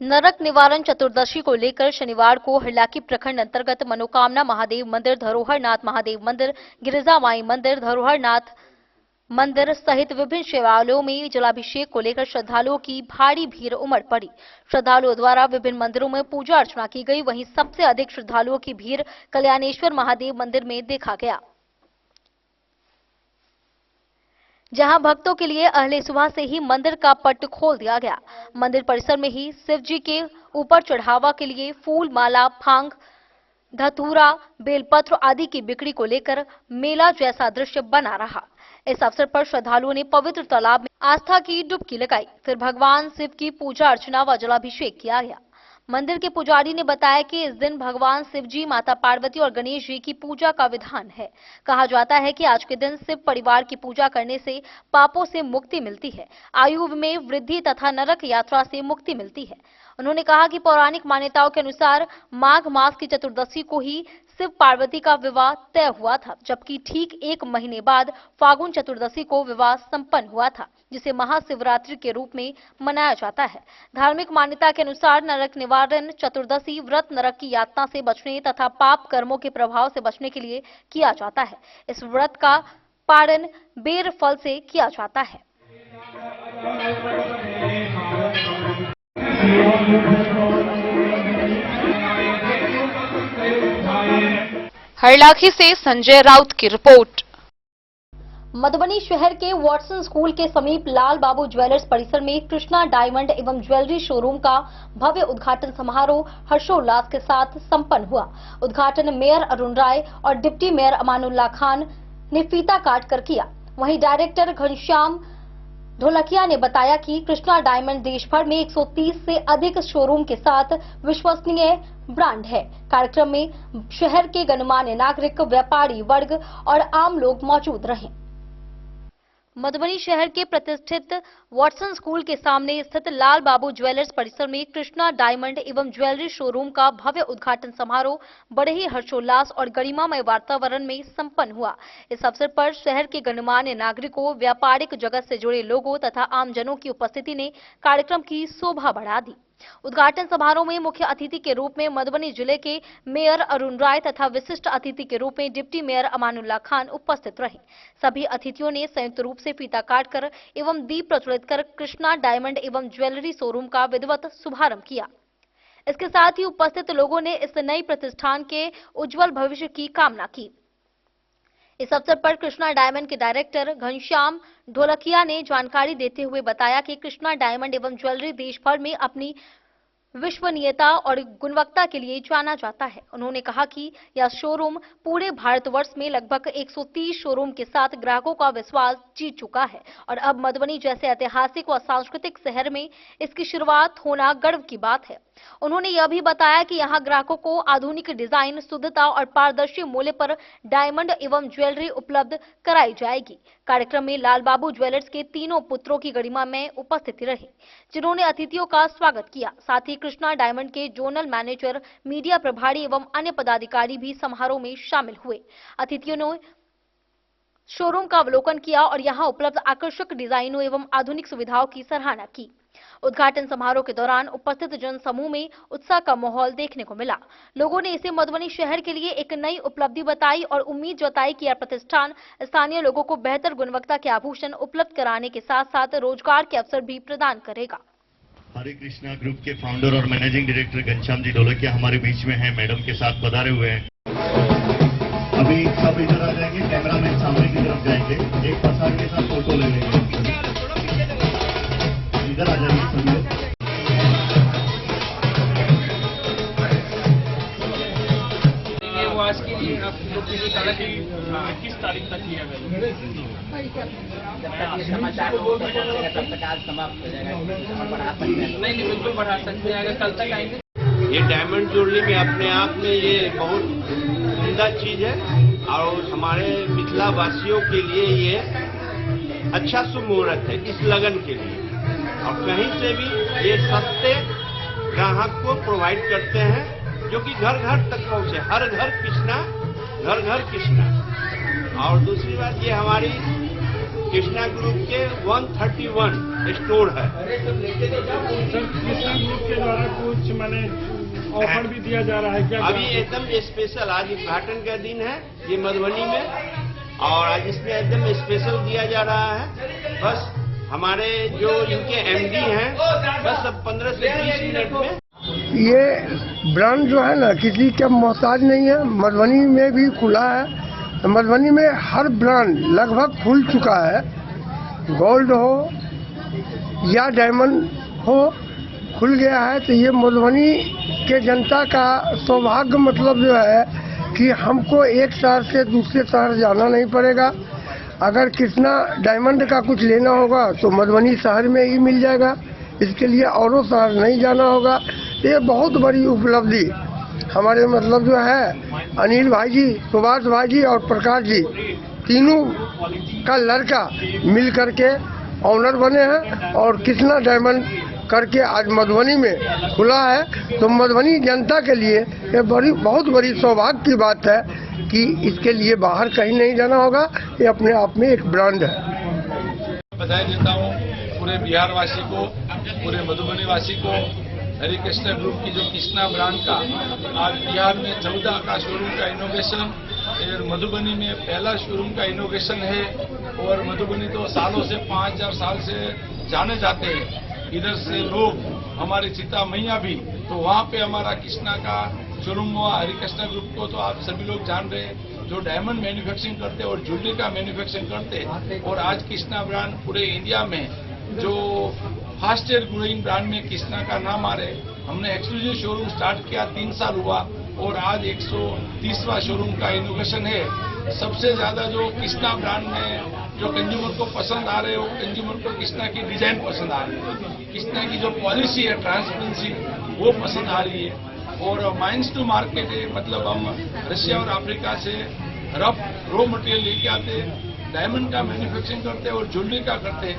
नरक निवारण चतुर्दशी को लेकर शनिवार को हरलाखी प्रखंड अंतर्गत मनोकामना महादेव मंदिर, धरोहरनाथ महादेव मंदिर, गिरिजा माई मंदिर, धरोहरनाथ मंदिर सहित विभिन्न शिवालयों में जलाभिषेक को लेकर श्रद्धालुओं की भारी भीड़ उमड़ पड़ी। श्रद्धालुओं द्वारा विभिन्न मंदिरों में पूजा अर्चना की गई। वहीं सबसे अधिक श्रद्धालुओं की भीड़ कल्याणेश्वर महादेव मंदिर में देखा गया, जहां भक्तों के लिए अहले सुबह से ही मंदिर का पट खोल दिया गया। मंदिर परिसर में ही शिव जी के ऊपर चढ़ावा के लिए फूल माला, भांग, धतूरा, बेलपत्र आदि की बिक्री को लेकर मेला जैसा दृश्य बना रहा। इस अवसर पर श्रद्धालुओं ने पवित्र तालाब में आस्था की डुबकी लगाई। फिर भगवान शिव की पूजा अर्चना व जलाभिषेक किया गया। मंदिर के पुजारी ने बताया कि इस दिन भगवान शिव जी, माता पार्वती और गणेश जी की पूजा का विधान है। कहा जाता है कि आज के दिन शिव परिवार की पूजा करने से पापों से मुक्ति मिलती है, आयु में वृद्धि तथा नरक यात्रा से मुक्ति मिलती है। उन्होंने कहा कि पौराणिक मान्यताओं के अनुसार माघ मास की चतुर्दशी को ही शिव पार्वती का विवाह तय हुआ था, जबकि ठीक 1 महीने बाद फागुन चतुर्दशी को विवाह संपन्न हुआ था, जिसे महाशिवरात्रि के रूप में मनाया जाता है। धार्मिक मान्यता के अनुसार नरक निवारण चतुर्दशी व्रत नरक की यातना से बचने तथा पाप कर्मों के प्रभाव से बचने के लिए किया जाता है। इस व्रत का पारण बेर फल से किया जाता है। हरलाखी से संजय राउत की रिपोर्ट। मधुबनी शहर के वॉटसन स्कूल के समीप लाल बाबू ज्वेलर्स परिसर में कृष्णा डायमंड एवं ज्वेलरी शोरूम का भव्य उद्घाटन समारोह हर्षोल्लास के साथ संपन्न हुआ। उद्घाटन मेयर अरुण राय और डिप्टी मेयर अमानुल्लाह खान ने फीता काट कर किया। वहीं डायरेक्टर घनश्याम ढोलकिया ने बताया कि कृष्णा डायमंड देश भर में 130 से अधिक शोरूम के साथ विश्वसनीय ब्रांड है। कार्यक्रम में शहर के गणमान्य नागरिक, व्यापारी वर्ग और आम लोग मौजूद रहे। मधुबनी शहर के प्रतिष्ठित वॉटसन स्कूल के सामने स्थित लाल बाबू ज्वेलर्स परिसर में कृष्णा डायमंड एवं ज्वेलरी शोरूम का भव्य उद्घाटन समारोह बड़े ही हर्षोल्लास और गरिमामय वातावरण में संपन्न हुआ। इस अवसर पर शहर के गणमान्य नागरिकों, व्यापारिक जगत से जुड़े लोगों तथा आमजनों की उपस्थिति ने कार्यक्रम की शोभा बढ़ा दी। उद्घाटन समारोह में मुख्य अतिथि के रूप में मधुबनी जिले के मेयर अरुण राय तथा विशिष्ट अतिथि के रूप में डिप्टी मेयर अमानुल्लाह खान उपस्थित रहे। सभी अतिथियों ने संयुक्त रूप से फीता काटकर एवं दीप प्रज्वलित कर कृष्णा डायमंड एवं ज्वेलरी शोरूम का विधिवत शुभारंभ किया। इसके साथ ही उपस्थित लोगों ने इस नई प्रतिष्ठान के उज्जवल भविष्य की कामना की। इस अवसर पर कृष्णा डायमंड के डायरेक्टर घनश्याम ढोलकिया ने जानकारी देते हुए बताया कि कृष्णा डायमंड एवं ज्वेलरी देश भर में अपनी विश्वसनीयता और गुणवत्ता के लिए जाना जाता है। उन्होंने कहा कि यह शोरूम पूरे भारतवर्ष में लगभग 130 शोरूम के साथ ग्राहकों का विश्वास जीत चुका है और अब मधुबनी जैसे ऐतिहासिक व सांस्कृतिक शहर में इसकी शुरुआत होना गर्व की बात है। उन्होंने यह भी बताया कि यहां ग्राहकों को आधुनिक डिजाइन, शुद्धता और पारदर्शी मूल्य पर डायमंड एवं ज्वेलरी उपलब्ध कराई जाएगी। कार्यक्रम में लाल बाबू ज्वेलर्स के तीनों पुत्रों की गरिमा में उपस्थिति रही, जिन्होंने अतिथियों का स्वागत किया। साथ ही कृष्णा डायमंड के जोनल मैनेजर, मीडिया प्रभारी एवं अन्य पदाधिकारी भी समारोह में शामिल हुए। अतिथियों ने शोरूम का अवलोकन किया और यहां उपलब्ध आकर्षक डिजाइनों एवं आधुनिक सुविधाओं की सराहना की। उद्घाटन समारोह के दौरान उपस्थित जन समूह में उत्साह का माहौल देखने को मिला। लोगों ने इसे मधुबनी शहर के लिए एक नई उपलब्धि बताई और उम्मीद जताई कि यह प्रतिष्ठान स्थानीय लोगों को बेहतर गुणवत्ता के आभूषण उपलब्ध कराने के साथ साथ रोजगार के अवसर भी प्रदान करेगा। हरे कृष्णा ग्रुप के फाउंडर और मैनेजिंग डायरेक्टर घनश्याम जी ढोलकिया हमारे बीच में हैं, मैडम के साथ पधारे हुए हैं। अभी सब इधर आ जाएंगे, कैमरामैन सामने की तरफ जाएंगे, एक प्रसाद के साथ फोटो ले लेंगे। इधर आ जाइए सभी लोग। आज के लिए आप लोग की किस तारीख तक ही समाचार समाप्त हो जाएगा? नहीं, बिल्कुल बढ़ा सकते हैं अगर कल तक आएंगे। ये डायमंड ज्वेलरी में अपने आप में ये बहुत उम्दा चीज है और हमारे मिथिला वासियों के लिए ये अच्छा शुभ मुहूर्त है इस लगन के लिए। और कहीं से भी ये सस्ते ग्राहक को प्रोवाइड करते हैं जो कि घर घर तक पहुंचे। हर घर कृष्णा, घर घर कृष्णा। और दूसरी बात, ये हमारी कृष्णा ग्रुप के 131 स्टोर है। कृष्णा ग्रुप के द्वारा कुछ माने ऑफर भी दिया जा रहा है क्या? अभी एकदम स्पेशल, आज उद्घाटन का दिन है ये मधुबनी में और आज इसमें एकदम स्पेशल दिया जा रहा है। बस हमारे जो इनके एमडी हैं बस अब 15 से 20 मिनट में ये ब्रांड जो है ना किसी का मोहताज नहीं है। मधुबनी में भी खुला है, मधुबनी में हर ब्रांड लगभग खुल चुका है। गोल्ड हो या डायमंड हो खुल गया है। तो ये मधुबनी के जनता का सौभाग्य मतलब जो है कि हमको एक शहर से दूसरे शहर जाना नहीं पड़ेगा। अगर कृष्णा डायमंड का कुछ लेना होगा तो मधुबनी शहर में ही मिल जाएगा, इसके लिए औरों शहर नहीं जाना होगा। ये बहुत बड़ी उपलब्धि हमारे मतलब जो है अनिल भाई जी, सुभाष भाई जी और प्रकाश जी तीनों का लड़का मिल करके ऑनर बने हैं और कृष्णा डायमंड करके आज मधुबनी में खुला है। तो मधुबनी जनता के लिए ये बहुत बड़ी सौभाग्य की बात है कि इसके लिए बाहर कहीं नहीं जाना होगा। ये अपने आप में एक ब्रांड है। बधाई देता हूँ पूरे बिहार वासी को, पूरे मधुबनी वासी को। हरे कृष्णा ग्रुप की जो कृष्णा ब्रांड का आज बिहार में 14 का शोरूम का इनोवेशन, मधुबनी में पहला शोरूम का इनोवेशन है। और मधुबनी तो सालों से 5000 साल से जाने जाते हैं। इधर से लोग हमारे सीता मैया भी, तो वहाँ पे हमारा कृष्णा का शोरूम हुआ। हरे कृष्णा ग्रुप को तो आप सभी लोग जान रहे हैं, जो डायमंड मैन्युफैक्चरिंग करते और ज्वेलरी का मैन्युफैक्चरिंग करते। और आज कृष्णा ब्रांड पूरे इंडिया में जो फास्टेस्ट ग्रोइंग ब्रांड में कृष्णा का नाम आ रहे। हमने एक्सक्लूसिव शोरूम स्टार्ट किया 3 साल हुआ और आज 130वां शोरूम का इनोवेशन है। सबसे ज्यादा जो कृष्णा ब्रांड में जो कंज्यूमर को पसंद आ रहे हो, कंज्यूमर को कृष्णा की डिजाइन पसंद आ रही है, कृष्णा की जो पॉलिसी है ट्रांसपेरेंसी वो पसंद आ रही है। और माइंस टू मार्केट है, मतलब हम रशिया और अफ्रीका से रॉ मटेरियल लेके आते, डायमंड का मैन्युफैक्चरिंग करते और ज्वेलरी का करते।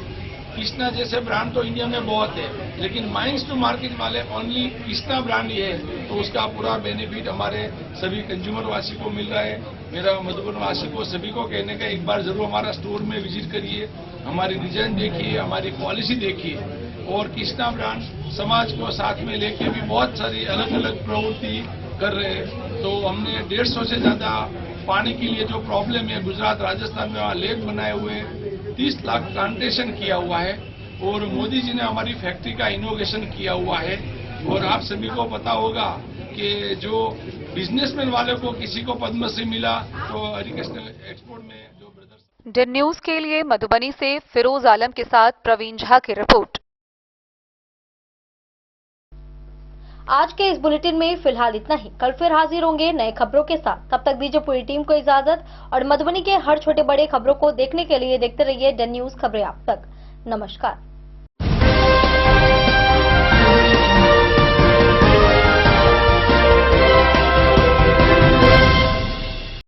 कृष्णा जैसे ब्रांड तो इंडिया में बहुत है, लेकिन माइंस टू मार्केट वाले ओनली कृष्णा ब्रांड ही है। तो उसका पूरा बेनिफिट हमारे सभी कंज्यूमर वासी को मिल रहा है। मेरा मधुबन वासी को सभी को कहने का एक बार जरूर हमारा स्टोर में विजिट करिए, हमारी डिजाइन देखिए, हमारी पॉलिसी देखिए। और कृष्णा ब्रांड समाज को साथ में लेके भी बहुत सारी अलग अलग प्रवृत्ति कर रहे हैं। तो हमने 150 से ज्यादा पानी के लिए जो प्रॉब्लम है गुजरात राजस्थान में वहाँ लेक बनाए हुए 30 लाख प्लांटेशन किया हुआ है। और मोदी जी ने हमारी फैक्ट्री का इनोवेशन किया हुआ है। और आप सभी को पता होगा कि जो बिजनेसमैन वाले को किसी को पद्मश्री मिला, तो हरिकृष्ण एक्सपोर्ट में जो ब्रदर्स। डन न्यूज के लिए मधुबनी से फिरोज आलम के साथ प्रवीण झा की रिपोर्ट। आज के इस बुलेटिन में फिलहाल इतना ही। कल फिर हाजिर होंगे नए खबरों के साथ। तब तक दीजिए पूरी टीम को इजाजत और मधुबनी के हर छोटे बड़े खबरों को देखने के लिए देखते रहिए डन न्यूज खबरें आप तक। नमस्कार।